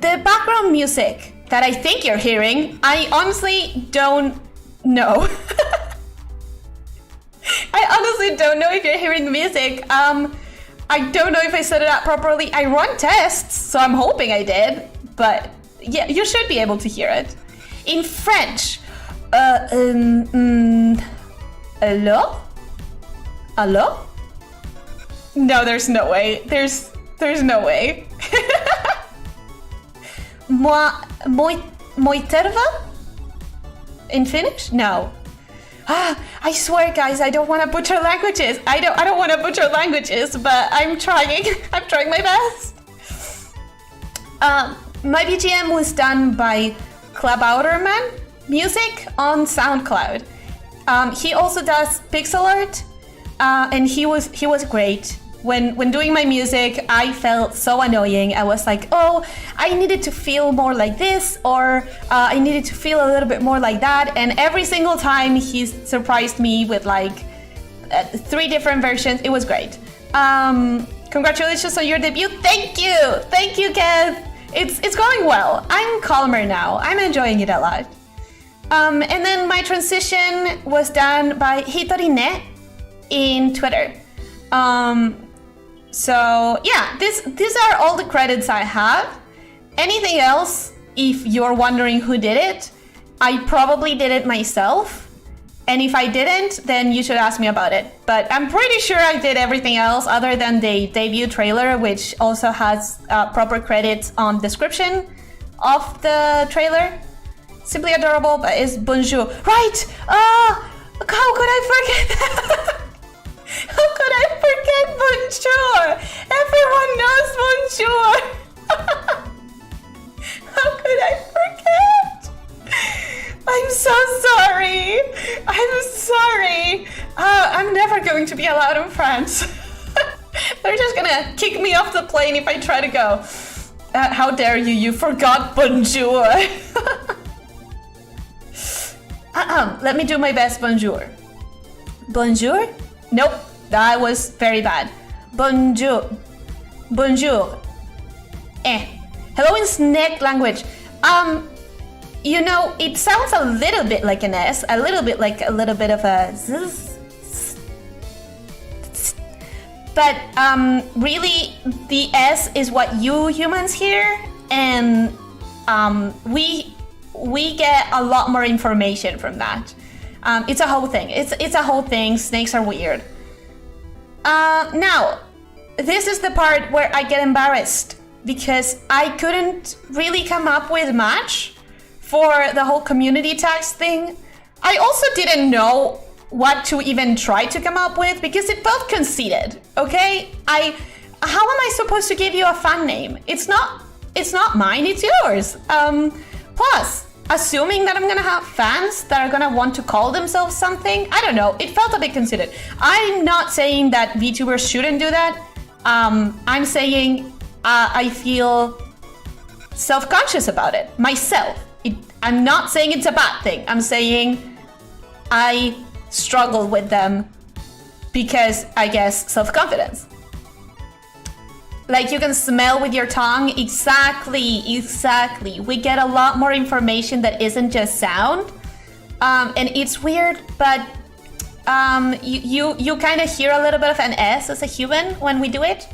background music that I think you're hearing, I honestly don't know. I honestly don't know if you're hearing the music. I don't know if I set it up properly. I run tests, so I'm hoping I did. But yeah, you should be able to hear it. In French, hello? Hello? No, there's no way. There's no way. Moiterva? In Finnish? No. I swear, guys, I don't want to butcher languages. I don't want to butcher languages, but I'm trying. I'm trying my best. My BGM was done by klabautermannmusic on SoundCloud. He also does pixel art, and he was great. When doing my music, I felt so annoying. I was like, oh, I needed to feel more like this, or I needed to feel a little bit more like that. And every single time he surprised me with like 3 different versions. It was great. Congratulations on your debut. Thank you, Kev. It's going well. I'm calmer now. I'm enjoying it a lot. And then my transition was done by Hitorine in Twitter. So yeah, these are all the credits I have. Anything else, if you're wondering who did it, I probably did it myself. And if I didn't, then you should ask me about it. But I'm pretty sure I did everything else other than the debut trailer, which also has proper credits on description of the trailer. Simply adorable, but it's bonjour. Right! How could I forget that? How could I forget bonjour? Everyone knows bonjour. How could I forget? I'm so sorry. I'm sorry. I'm never going to be allowed in France. They're just gonna kick me off the plane if I try to go. How dare you? You forgot bonjour. Let me do my best bonjour. Bonjour? Nope, that was very bad. Bonjour. Bonjour. Hello in snake language. You know, it sounds a little bit like an S, a little bit of a zzz. But really, the S is what you humans hear, and we get a lot more information from that. It's a whole thing. It's a whole thing. Snakes are weird. Now, this is the part where I get embarrassed because I couldn't really come up with much for the whole community tags thing. I also didn't know what to even try to come up with because it felt conceited, okay? How am I supposed to give you a fan name? It's not mine, it's yours. Plus, assuming that I'm gonna have fans that are gonna want to call themselves something, I don't know, it felt a bit conceited. I'm not saying that VTubers shouldn't do that. I'm saying I feel self-conscious about it, myself. I'm not saying it's a bad thing. I'm saying I struggle with them because, I guess, self-confidence. Like you can smell with your tongue. Exactly. We get a lot more information that isn't just sound. And it's weird, but you kind of hear a little bit of an S as a human when we do it.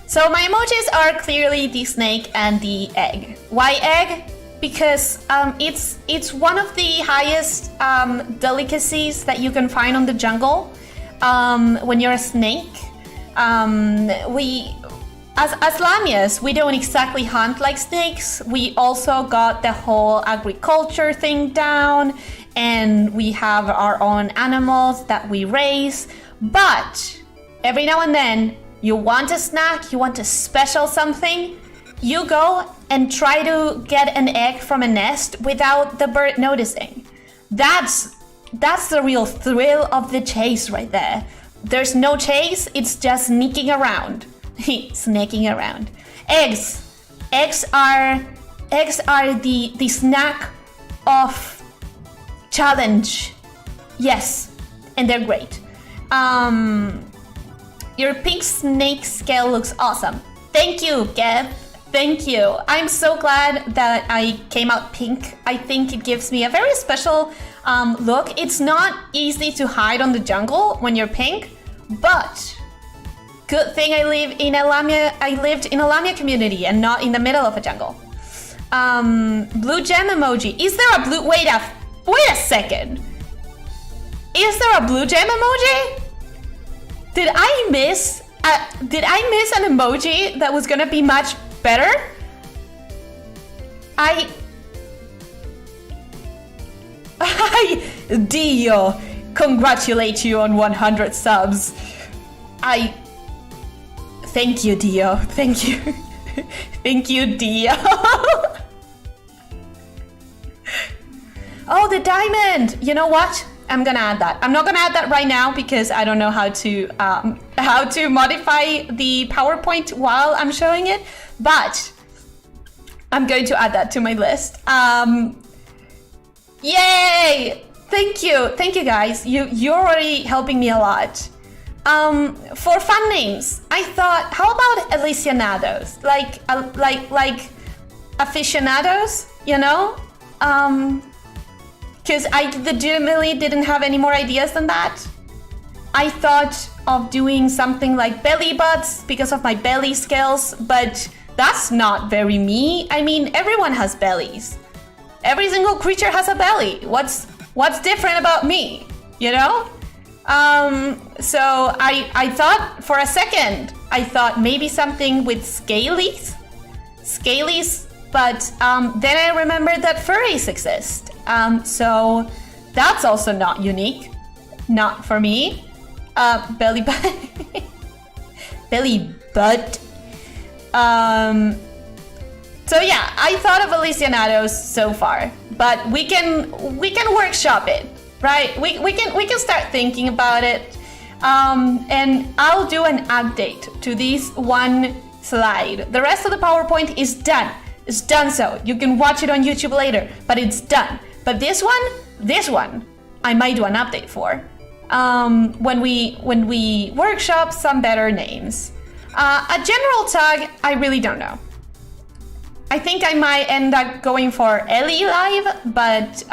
So my emojis are clearly the snake and the egg. Why egg? Because it's one of the highest delicacies that you can find on the jungle when you're a snake. As lamias, we don't exactly hunt like snakes. We also got the whole agriculture thing down, and we have our own animals that we raise. But every now and then, you want a snack, you want a special something, you go and try to get an egg from a nest without the bird noticing. That's the real thrill of the chase right there. There's no chase, it's just sneaking around. Snaking around. Eggs are the snack of challenge. Yes, and they're great. Your pink snake scale looks awesome. Thank you, Gab. Thank you. I'm so glad that I came out pink. I think it gives me a very special look. It's not easy to hide on the jungle when you're pink, but good thing I lived in a Lamia community and not in the middle of a jungle. Blue gem emoji. Is there a blue? Wait a second. Is there a blue gem emoji? Did I miss an emoji that was gonna be much better? Dio, congratulate you on 100 subs. Thank you, Dio. Thank you. Thank you, Dio. Oh, the diamond. You know what? I'm gonna add that. I'm not gonna add that right now because I don't know how to modify the PowerPoint while I'm showing it, but I'm going to add that to my list. Yay! Thank you guys. You're already helping me a lot. For fun names, I thought, how about Elysianados? Like aficionados, you know? Because I legitimately didn't have any more ideas than that. I thought of doing something like belly butts because of my belly skills, but that's not very me. I mean, everyone has bellies. Every single creature has a belly. What's different about me, you know? So I thought for a second, I thought maybe something with scalies, but then I remembered that furries exist. So that's also not unique, not for me. Belly butt, belly butt. So yeah, I thought of Elysianados so far, but we can workshop it, right? We can start thinking about it, and I'll do an update to this one slide. The rest of the PowerPoint is done. It's done, so you can watch it on YouTube later, but it's done. But this one, I might do an update for when we workshop some better names. A general tag, I really don't know. I think I might end up going for Ellie Live, but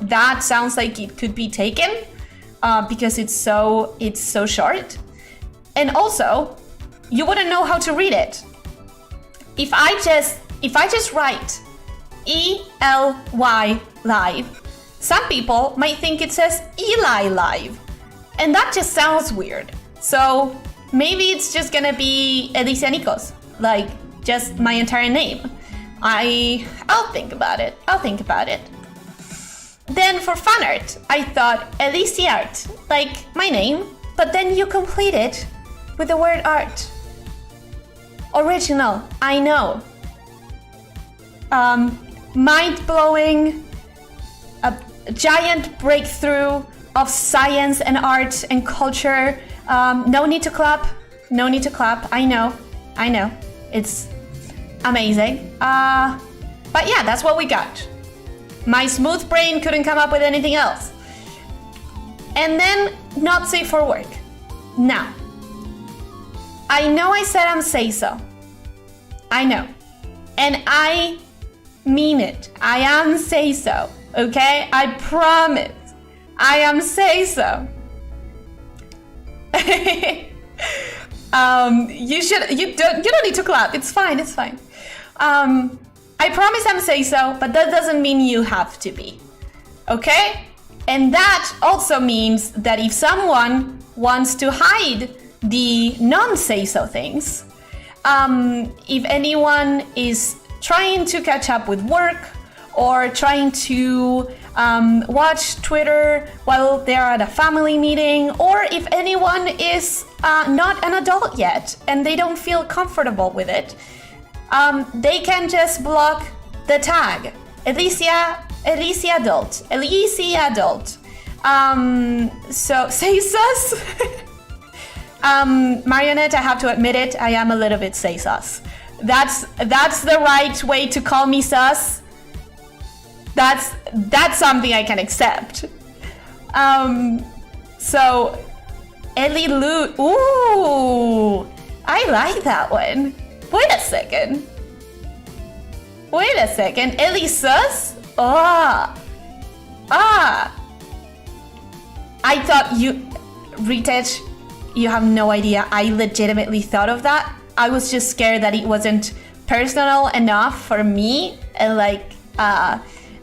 that sounds like it could be taken because it's so short. And also, you wouldn't know how to read it. If I just write ELY Live, some people might think it says Eli Live, and that just sounds weird. So maybe it's just gonna be Elyssia Nikos, like just my entire name. I'll think about it. Then for fan art, I thought Elyssia Art, like my name, but then you complete it with the word art. Original, I know. Mind-blowing, a giant breakthrough of science and art and culture. No need to clap. I know. It's amazing. But yeah, that's what we got. My smooth brain couldn't come up with anything else. And then not safe for work. Now, I know I said I'm say so. I know. And I mean it. I am say so. Okay? I promise. I am say so. You don't need to clap. It's fine. I promise I'm say so, but that doesn't mean you have to be. Okay? And that also means that if someone wants to hide the non-say so things, if anyone is trying to catch up with work or trying to watch Twitter while they're at a family meeting, or if anyone is not an adult yet and they don't feel comfortable with it, they can just block the tag Elyssia Adult. So say sus. Marionette, I have to admit it, I am a little bit say sus. That's the right way to call me sus. That's something I can accept. So Ellie Loot. Ooh, I like that one. Wait a second. Ellie sus? I thought Retouch, you have no idea. I legitimately thought of that. I was just scared that it wasn't personal enough for me and like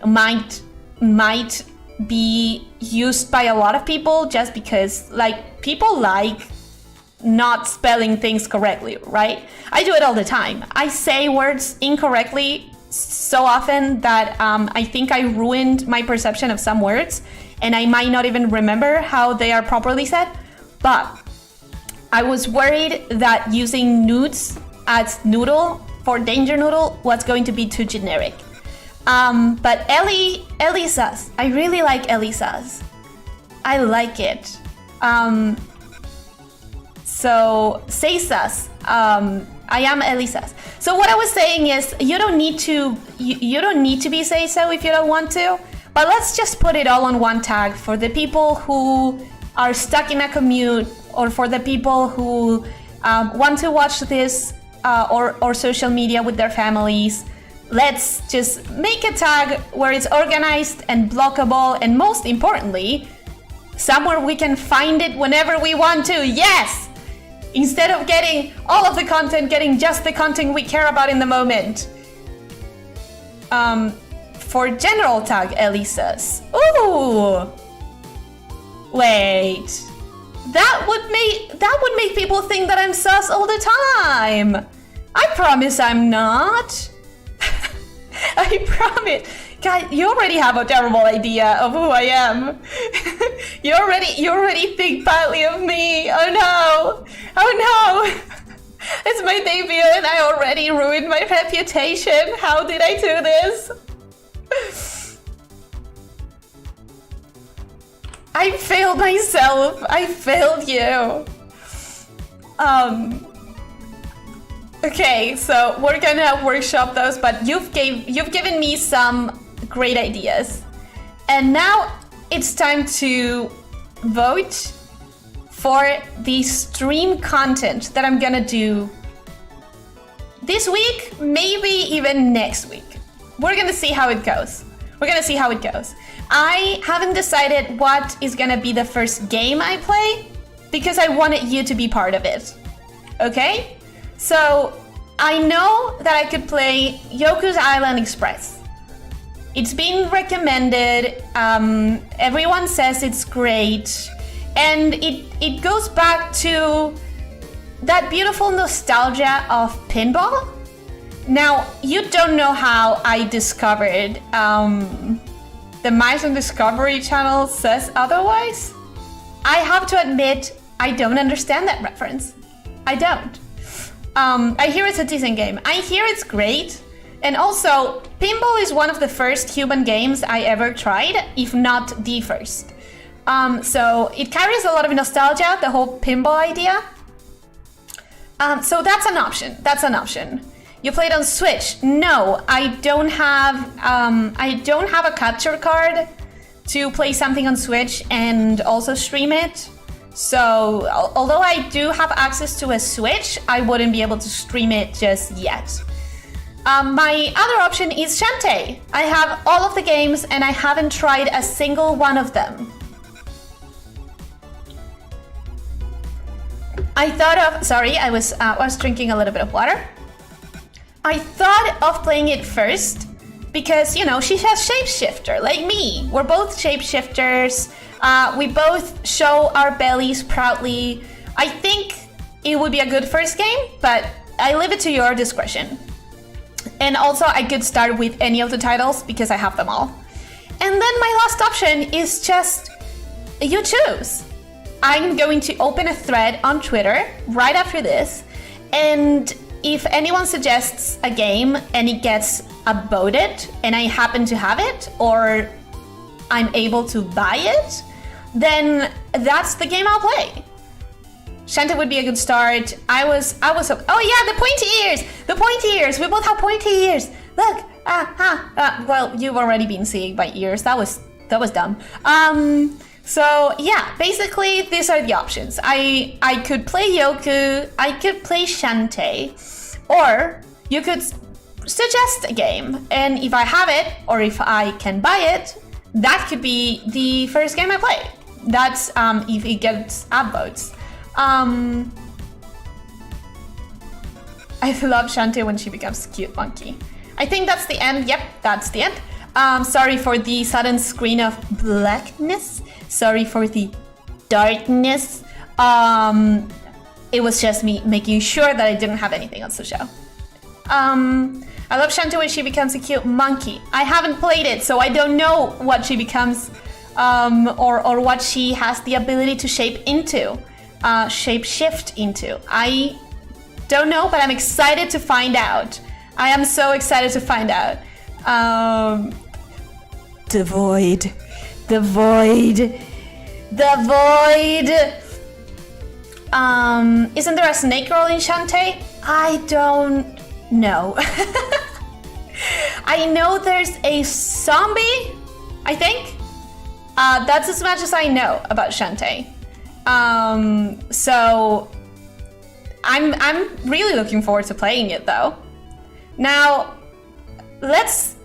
might be used by a lot of people just because like people like not spelling things correctly, right? I do it all the time. I say words incorrectly so often that I think I ruined my perception of some words and I might not even remember how they are properly said. But I was worried that using nudes as noodle for danger noodle was going to be too generic. But Elyssa's, I really like Elyssa's. I like it. So say sus. I am Elyssa's. So what I was saying is you don't need to be say so if you don't want to. But let's just put it all on one tag for the people who are stuck in a commute, or for the people who want to watch this or social media with their families. Let's just make a tag where it's organized and blockable, and most importantly, somewhere we can find it whenever we want to. Yes! Instead of getting all of the content, getting just the content we care about in the moment. For general tag Elyssa's. Ooh! Wait. That would make people think that I'm sus all the time. I promise I'm not. I promise. Guys, you already have a terrible idea of who I am. You already think badly of me. Oh no. It's my debut and I already ruined my reputation. How did I do this? I failed myself. I failed you. Okay, so we're gonna workshop those, but you've given me some great ideas. And now it's time to vote for the stream content that I'm gonna do this week, maybe even next week. We're gonna see how it goes. I haven't decided what is gonna be the first game I play because I wanted you to be part of it. Okay? So I know that I could play Yoku's Island Express. It's been recommended, everyone says it's great, and it goes back to that beautiful nostalgia of pinball. Now, you don't know how I discovered, the Mice and Discovery channel says otherwise. I have to admit, I don't understand that reference. I don't. I hear it's a decent game. I hear it's great. And also, pinball is one of the first human games I ever tried, if not the first. So it carries a lot of nostalgia, the whole pinball idea. So that's an option. You played on Switch? No, I don't have a capture card to play something on Switch and also stream it. So although I do have access to a Switch, I wouldn't be able to stream it just yet. My other option is Shantae. I have all of the games and I haven't tried a single one of them. I was drinking a little bit of water. I thought of playing it first because, you know, she has Shapeshifter, like me. We're both Shapeshifters. We both show our bellies proudly. I think it would be a good first game, but I leave it to your discretion. And also, I could start with any of the titles because I have them all. And then my last option is just, you choose. I'm going to open a thread on Twitter right after this, and if anyone suggests a game and it gets upvoted and I happen to have it, or I'm able to buy it, then that's the game I'll play. Shantae would be a good start. oh yeah, the pointy ears. We both have pointy ears. Look, well, you've already been seeing my ears. That was dumb. So yeah, basically these are the options. I could play Yoku, I could play Shantae, or you could suggest a game, and if I have it, or if I can buy it, that could be the first game I play. That's if it gets upvotes. I love Shantae when she becomes a cute monkey. I think that's the end. Yep, that's the end. Sorry for the sudden screen of blackness. Sorry for the darkness. It was just me making sure that I didn't have anything else to show. I love Shantae when she becomes a cute monkey. I haven't played it, so I don't know what she becomes, or what she has the ability to shape shift into. I don't know, but I'm excited to find out. I am so excited to find out. The void. Isn't there a snake girl in Shantae? I don't know. I know there's a zombie, I think. That's as much as I know about Shantae. So I'm really looking forward to playing it though. Now, let's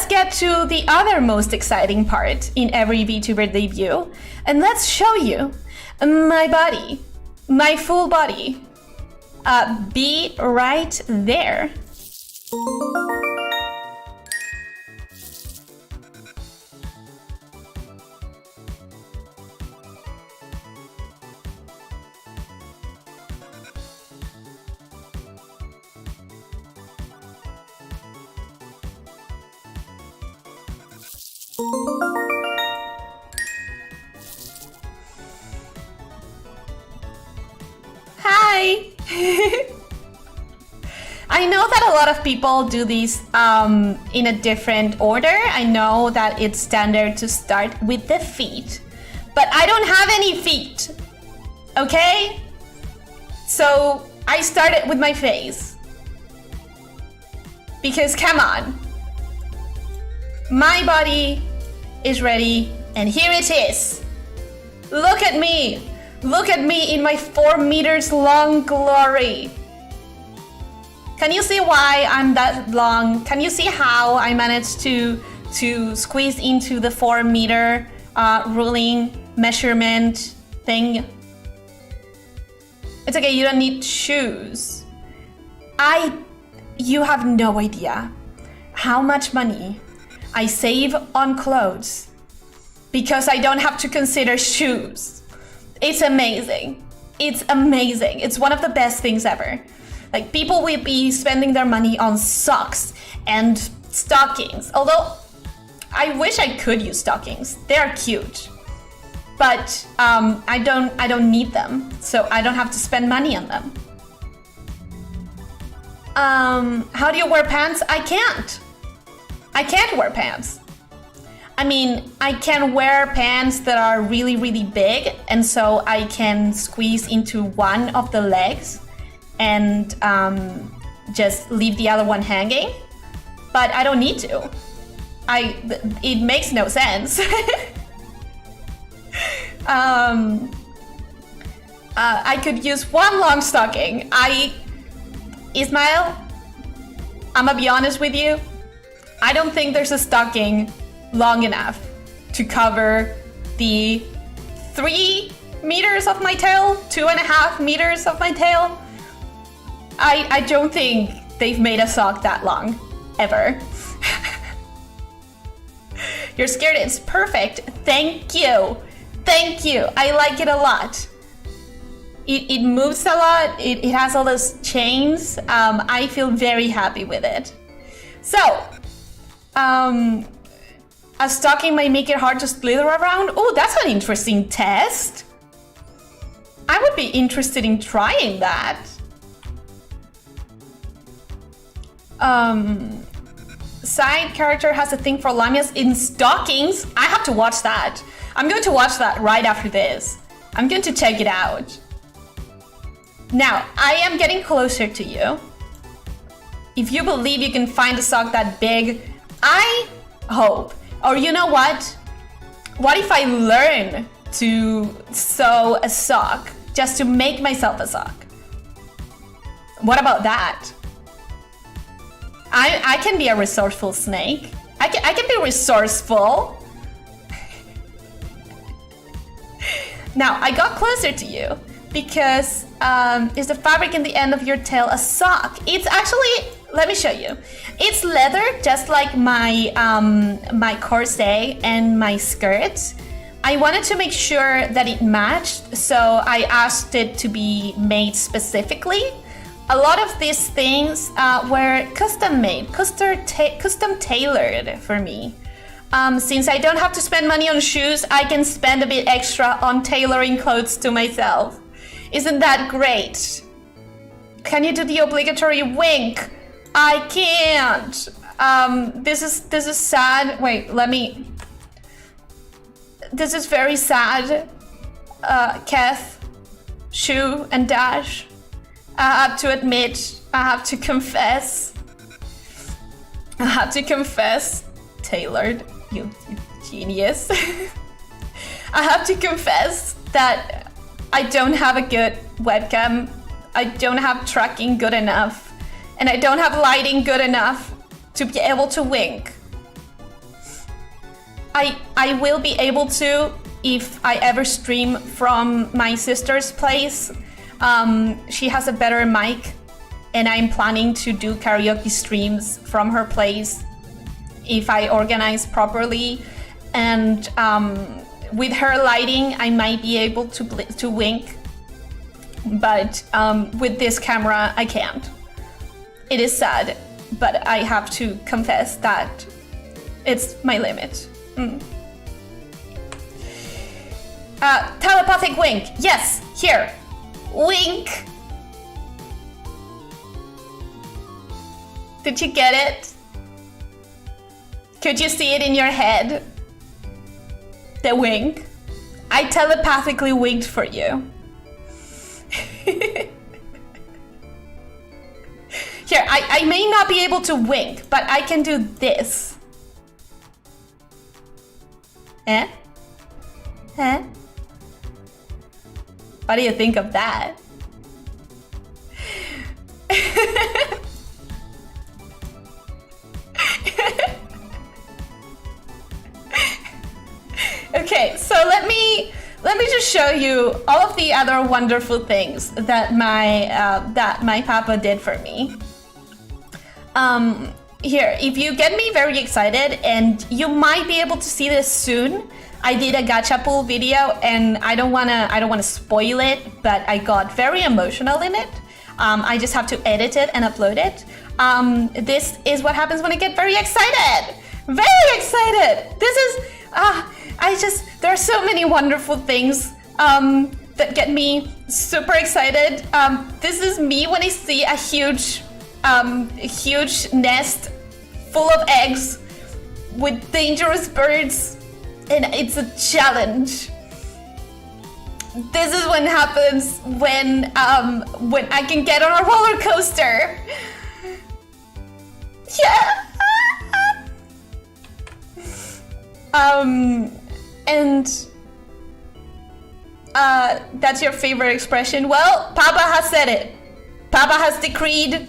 get to the other most exciting part in every VTuber debut, and let's show you my body, my full body. Be right there. Hi! I know that a lot of people do these in a different order. I know that it's standard to start with the feet, but I don't have any feet, okay? So I started with my face. Because come on. My body is ready, and here it is. Look at me. Look at me in my 4 meters long glory. Can you see why I'm that long? Can you see how I managed to squeeze into the 4 meter ruling measurement thing? It's okay, you don't need shoes. You have no idea how much money I save on clothes because I don't have to consider shoes. It's amazing. It's amazing. It's one of the best things ever. Like, people will be spending their money on socks and stockings. Although, I wish I could use stockings. They're cute. But I don't need them, so I don't have to spend money on them. How do you wear pants? I can't wear pants. I mean, I can wear pants that are really, really big, and so I can squeeze into one of the legs and just leave the other one hanging, but I don't need to. It makes no sense. I could use one long stocking. Ismael, I'm gonna be honest with you. I don't think there's a stocking long enough to cover the 3 meters of my tail, 2.5 meters of my tail. I don't think they've made a sock that long, ever. You're scared, it's perfect. Thank you. Thank you. I like it a lot. It moves a lot. It has all those chains. I feel very happy with it. So, a stocking might make it hard to slither around. Oh, that's an interesting test. I would be interested in trying that. Side character has a thing for lamias in stockings. I have to watch that. I'm going to watch that right after this. I'm going to check it out. Now, I am getting closer to you. If you believe you can find a sock that big, I hope. Or you know what? What if I learn to sew a sock just to make myself a sock? What about that? I can be a resourceful snake. I can be resourceful. Now, I got closer to you because is the fabric in the end of your tail a sock? It's actually, let me show you. It's leather, just like my my corset and my skirt. I wanted to make sure that it matched, so I asked it to be made specifically. A lot of these things were custom made, custom tailored for me. Since I don't have to spend money on shoes, I can spend a bit extra on tailoring clothes to myself. Isn't that great? Can you do the obligatory wink? I can't. This is sad. Wait, let me. This is very sad. Kath, Shu, and Dash. I have to admit, I have to confess. Tailored, you genius. I have to confess that I don't have a good webcam. I don't have tracking good enough. And I don't have lighting good enough to be able to wink. I will be able to if I ever stream from my sister's place. She has a better mic, and I'm planning to do karaoke streams from her place if I organize properly. And with her lighting, I might be able to wink, but with this camera, I can't. It is sad, but I have to confess that it's my limit. Telepathic wink. Yes, here. Wink. Did you get it? Could you see it in your head? The wink. I telepathically winked for you. Here, I may not be able to wink, but I can do this. Eh? Eh? What do you think of that? Okay, so let me just show you all of the other wonderful things that my papa did for me. Here, if you get me very excited, and you might be able to see this soon. I did a gacha pool video, and I don't wanna spoil it, but I got very emotional in it. I just have to edit it and upload it. This is what happens when I get very excited. Very excited. This is there are so many wonderful things that get me super excited. This is me when I see a huge nest full of eggs with dangerous birds, and it's a challenge. This is what happens when I can get on a roller coaster. Yeah. And that's your favorite expression? Well, Papa has said it. Papa has decreed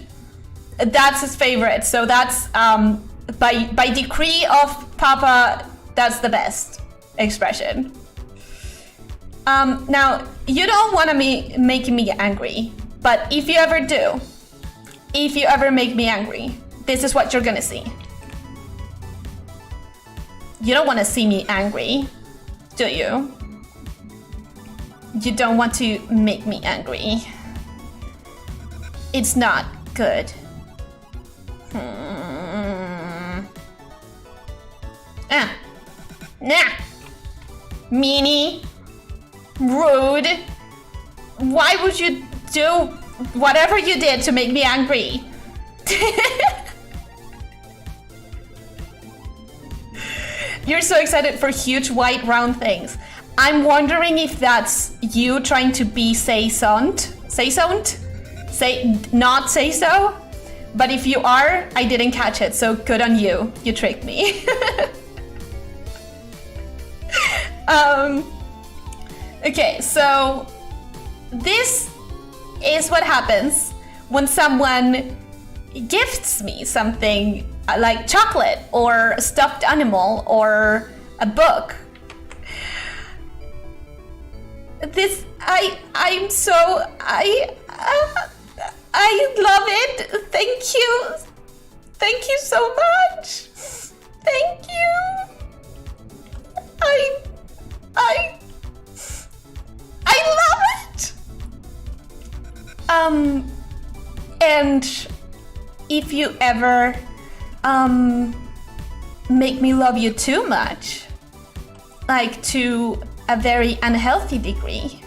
that's his favorite. So that's by decree of Papa, that's the best expression. Now, you don't want to make me angry, but if you ever do, if you ever make me angry, this is what you're gonna see. You don't want to see me angry, do you? You don't want to make me angry. It's not good. Nah. Meanie. Rude. Why would you do whatever you did to make me angry? You're so excited for huge white round things. I'm wondering if that's you trying to be say-soned? Not say so? But if you are, I didn't catch it, so good on you. You tricked me. Okay, so this is what happens when someone gifts me something like chocolate or a stuffed animal or a book. This I love it. Thank you so much. Thank you. I love it. And if you ever make me love you too much, like to a very unhealthy degree,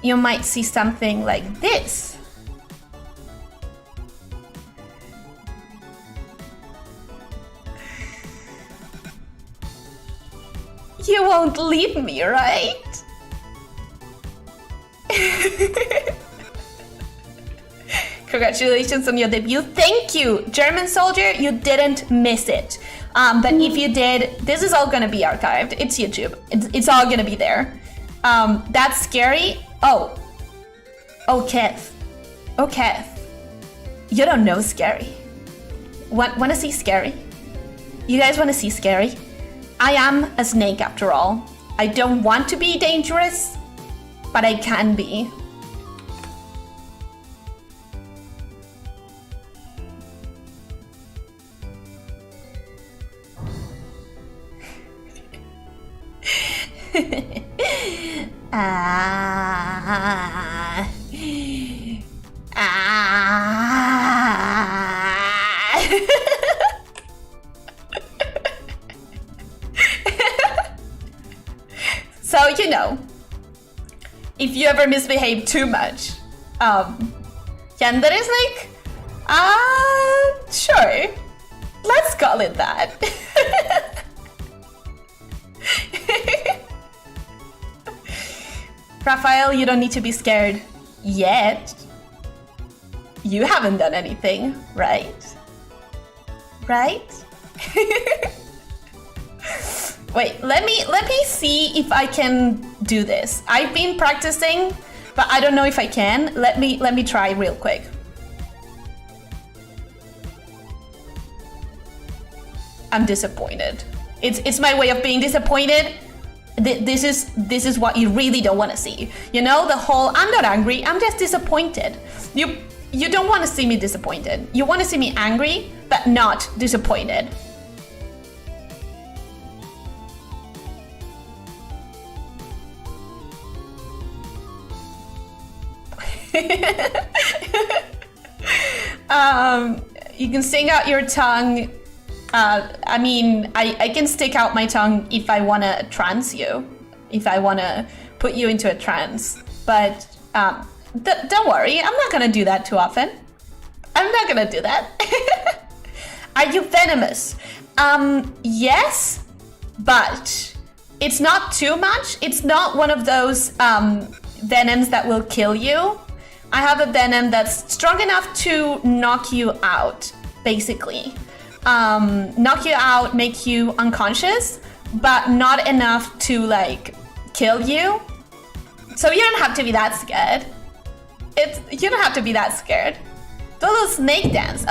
you might see something like this. You won't leave me, right? Congratulations on your debut. Thank you, German soldier. You didn't miss it. But if you did, this is all gonna be archived. It's YouTube. It's all gonna be there. That's scary. Oh, Keth. Oh, Keth. You don't know scary. Wanna see scary? You guys wanna see scary? I am a snake after all. I don't want to be dangerous, but I can be. So, you know, if you ever misbehave too much, Yander is like, sure, let's call it that. Raphael, you don't need to be scared yet. You haven't done anything, right? Right? Wait, let me see if I can do this. I've been practicing, but I don't know if I can. Let me try real quick. I'm disappointed. It's my way of being disappointed. This is what you really don't want to see. You know, the whole I'm not angry, I'm just disappointed. You don't want to see me disappointed. You want to see me angry, but not disappointed. You can sing out your tongue. I mean, I can stick out my tongue if I want to trance you, if I want to put you into a trance. But don't worry, I'm not going to do that too often. I'm not going to do that. Are you venomous? Yes, but it's not too much. It's not one of those venoms that will kill you. I have a venom that's strong enough to knock you out, basically. Knock you out, make you unconscious, but not enough to like kill you. So you don't have to be that scared. You don't have to be that scared. Do a little snake dance,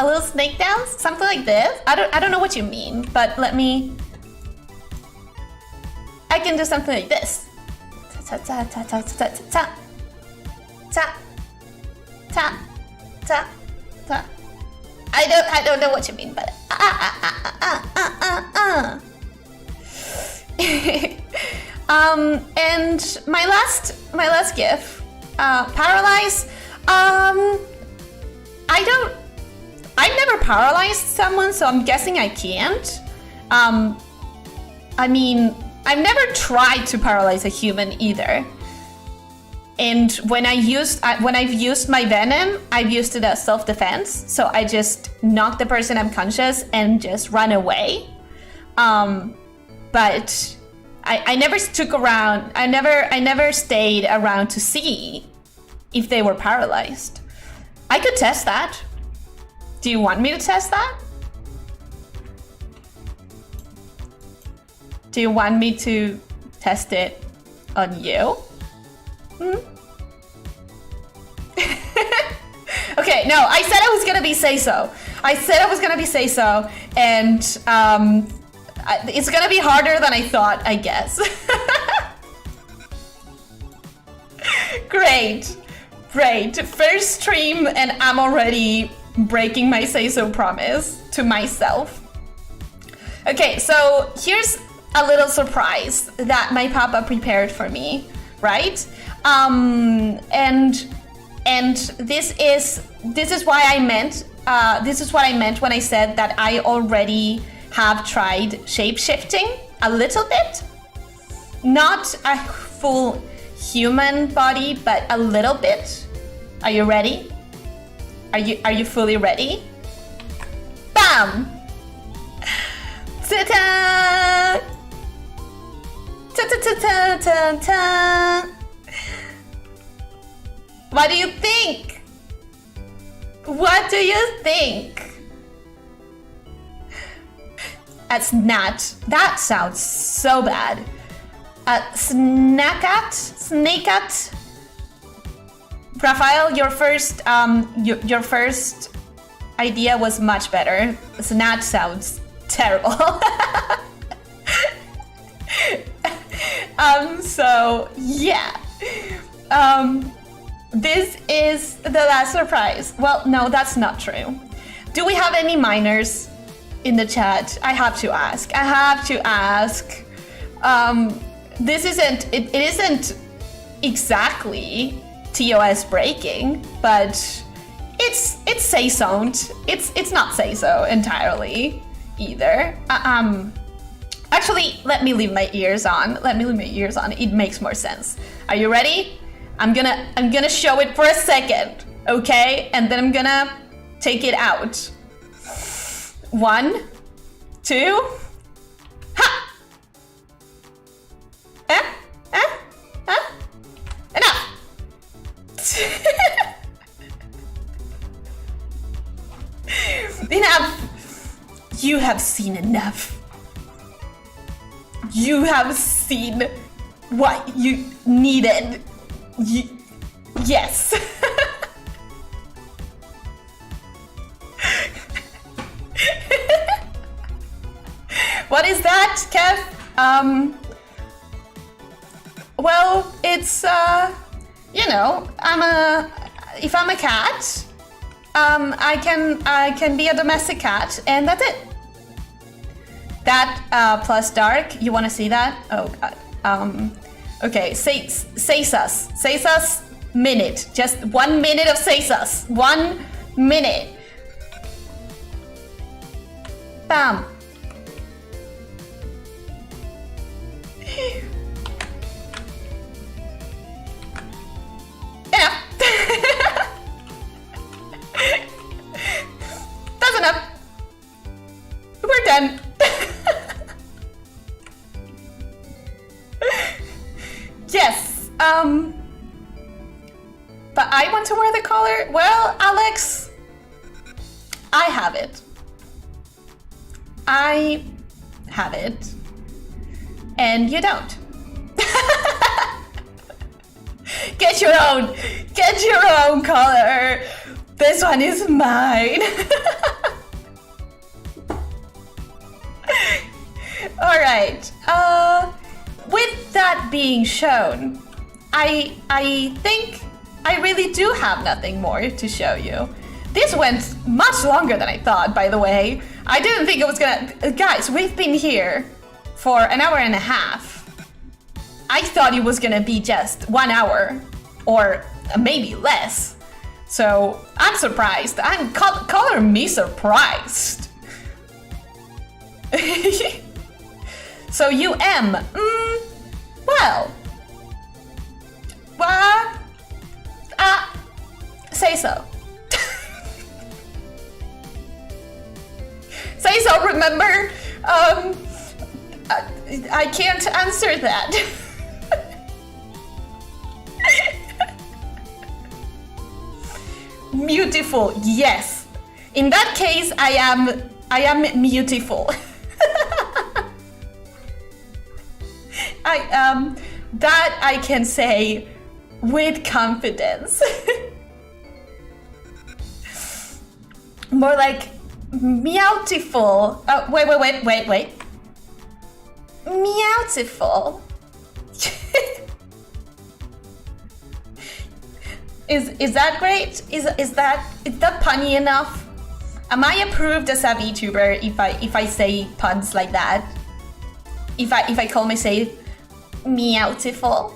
something like this. I don't know what you mean, but I can do something like this. Ta ta ta ta ta ta ta ta ta ta. I don't know what you mean, but and my last GIF, paralyze. I've never paralyzed someone, so I'm guessing I can't. I mean, I've never tried to paralyze a human either. And when I've used my venom, I've used it as self-defense. So I just knock the person unconscious and just run away. But I never stuck around. I never stayed around to see if they were paralyzed. I could test that. Do you want me to test that? Do you want me to test it on you? Okay, no, I said I was gonna be say-so. And it's gonna be harder than I thought, I guess. Great. First stream and I'm already breaking my say-so promise to myself. Okay, so here's a little surprise that my papa prepared for me, right? And this is why I meant this is what I meant when I said that I already have tried shape-shifting a little bit. Not a full human body, but a little bit. Are you ready? Are you fully ready? Bam! Ta-ta! Ta-ta-ta-ta-ta-ta! What do you think? What do you think? That's not. That sounds so bad. Snakeat. Rafael, your first idea was much better. Snat sounds terrible. So yeah. This is the last surprise. Well, no, that's not true. Do we have any minors in the chat? I have to ask. This it isn't exactly TOS breaking, but it's say-so'd. It's not say-so entirely either. Actually, let me leave my ears on. It makes more sense. Are you ready? I'm gonna show it for a second, okay? And then I'm gonna take it out. 1, 2, ha! Enough! Enough! You have seen enough. You have seen what you needed. Yes. What is that, Kev? Well, it's, you know, if I'm a cat, I can be a domestic cat, and that's it. That, plus dark, you wanna see that? Oh, God. Okay, say sus minute. Just 1 minute of say sus. 1 minute. Bam. Yeah. That's enough. We're done. Yes. But I want to wear the collar. Well, Alex, I have it. I have it. And you don't. Get your own. Get your own collar. This one is mine. All right. With that being shown, I think I really do have nothing more to show you. This went much longer than I thought, by the way. I didn't think it was gonna... Guys, we've been here for an hour and a half. I thought it was gonna be just 1 hour, or maybe less. So I'm surprised. Color me surprised. So you M. Well. Say so. Say so, remember? I can't answer that. Beautiful, yes. In that case, I am beautiful. That I can say with confidence. More like meowtiful. Oh, wait. Meowtiful. Is that great? Is that punny enough? Am I approved as a VTuber if I say puns like that? If I call myself meowtiful?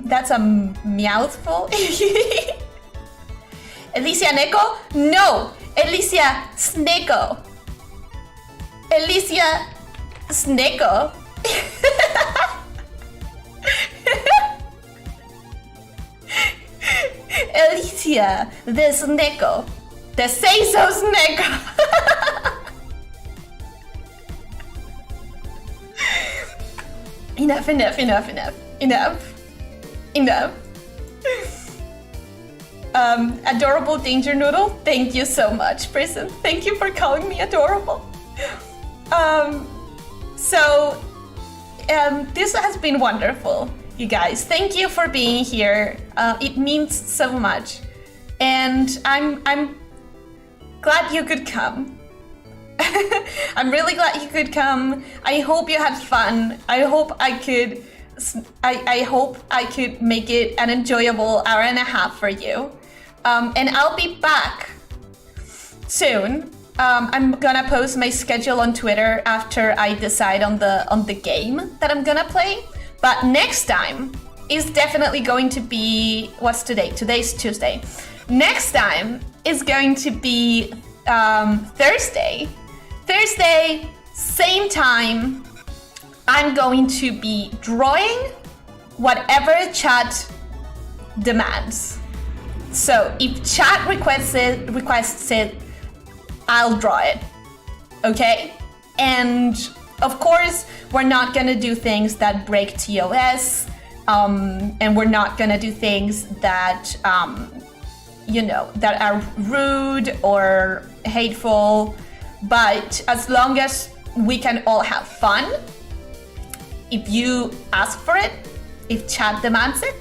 That's a mouthful. Elyssia Nikos? No! Elyssia Nikos. Elyssia Nikos. Elyssia the Sneko. The say-so Sneko. Enough. Adorable Danger Noodle, thank you so much, Prison. Thank you for calling me adorable. This has been wonderful, you guys. Thank you for being here. It means so much. And I'm glad you could come. I'm really glad you could come. I hope you had fun. I hope I could make it an enjoyable hour and a half for you. And I'll be back soon. I'm gonna post my schedule on Twitter after I decide on the game that I'm gonna play. But next time is definitely going to be, what's today? Today's Tuesday. Next time is going to be Thursday. Thursday, same time. I'm going to be drawing whatever chat demands. So if chat requests it, I'll draw it, okay? And of course, we're not gonna do things that break TOS. and we're not gonna do things that, that are rude or hateful. But as long as we can all have fun, if you ask for it, if chat demands it,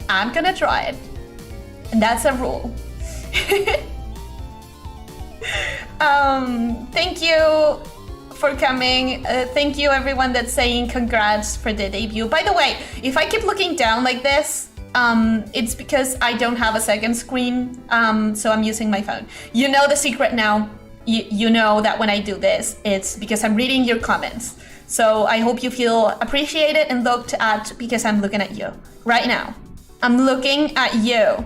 I'm gonna try it. And that's a rule. Thank you for coming. Thank you everyone that's saying congrats for the debut. By the way, if I keep looking down like this, it's because I don't have a second screen, so I'm using my phone. You know the secret now. You know that when I do this, it's because I'm reading your comments. So I hope you feel appreciated and looked at because I'm looking at you right now. I'm looking at you.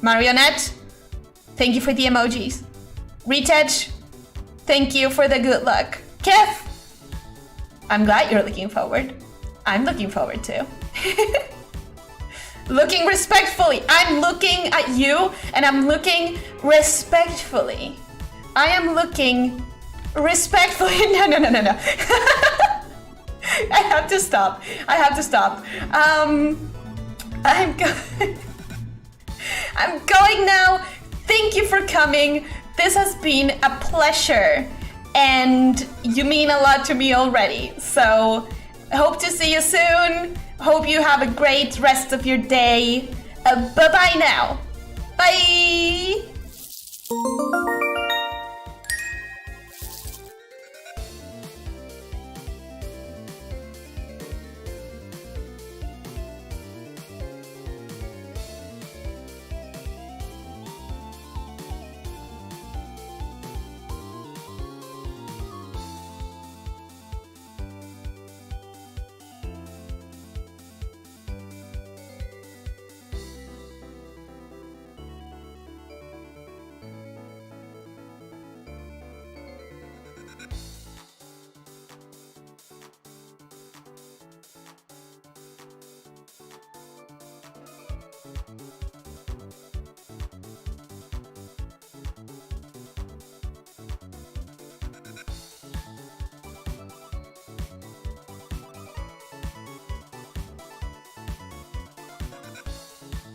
Marionette, thank you for the emojis. Retouch, thank you for the good luck. Kev, I'm glad you're looking forward. I'm looking forward too. Looking respectfully. I'm looking at you and I'm looking respectfully. I am looking respectfully. No. I have to stop. I'm going now. Thank you for coming. This has been a pleasure and you mean a lot to me already. So hope to see you soon. Hope you have a great rest of your day. Bye-bye now. Bye.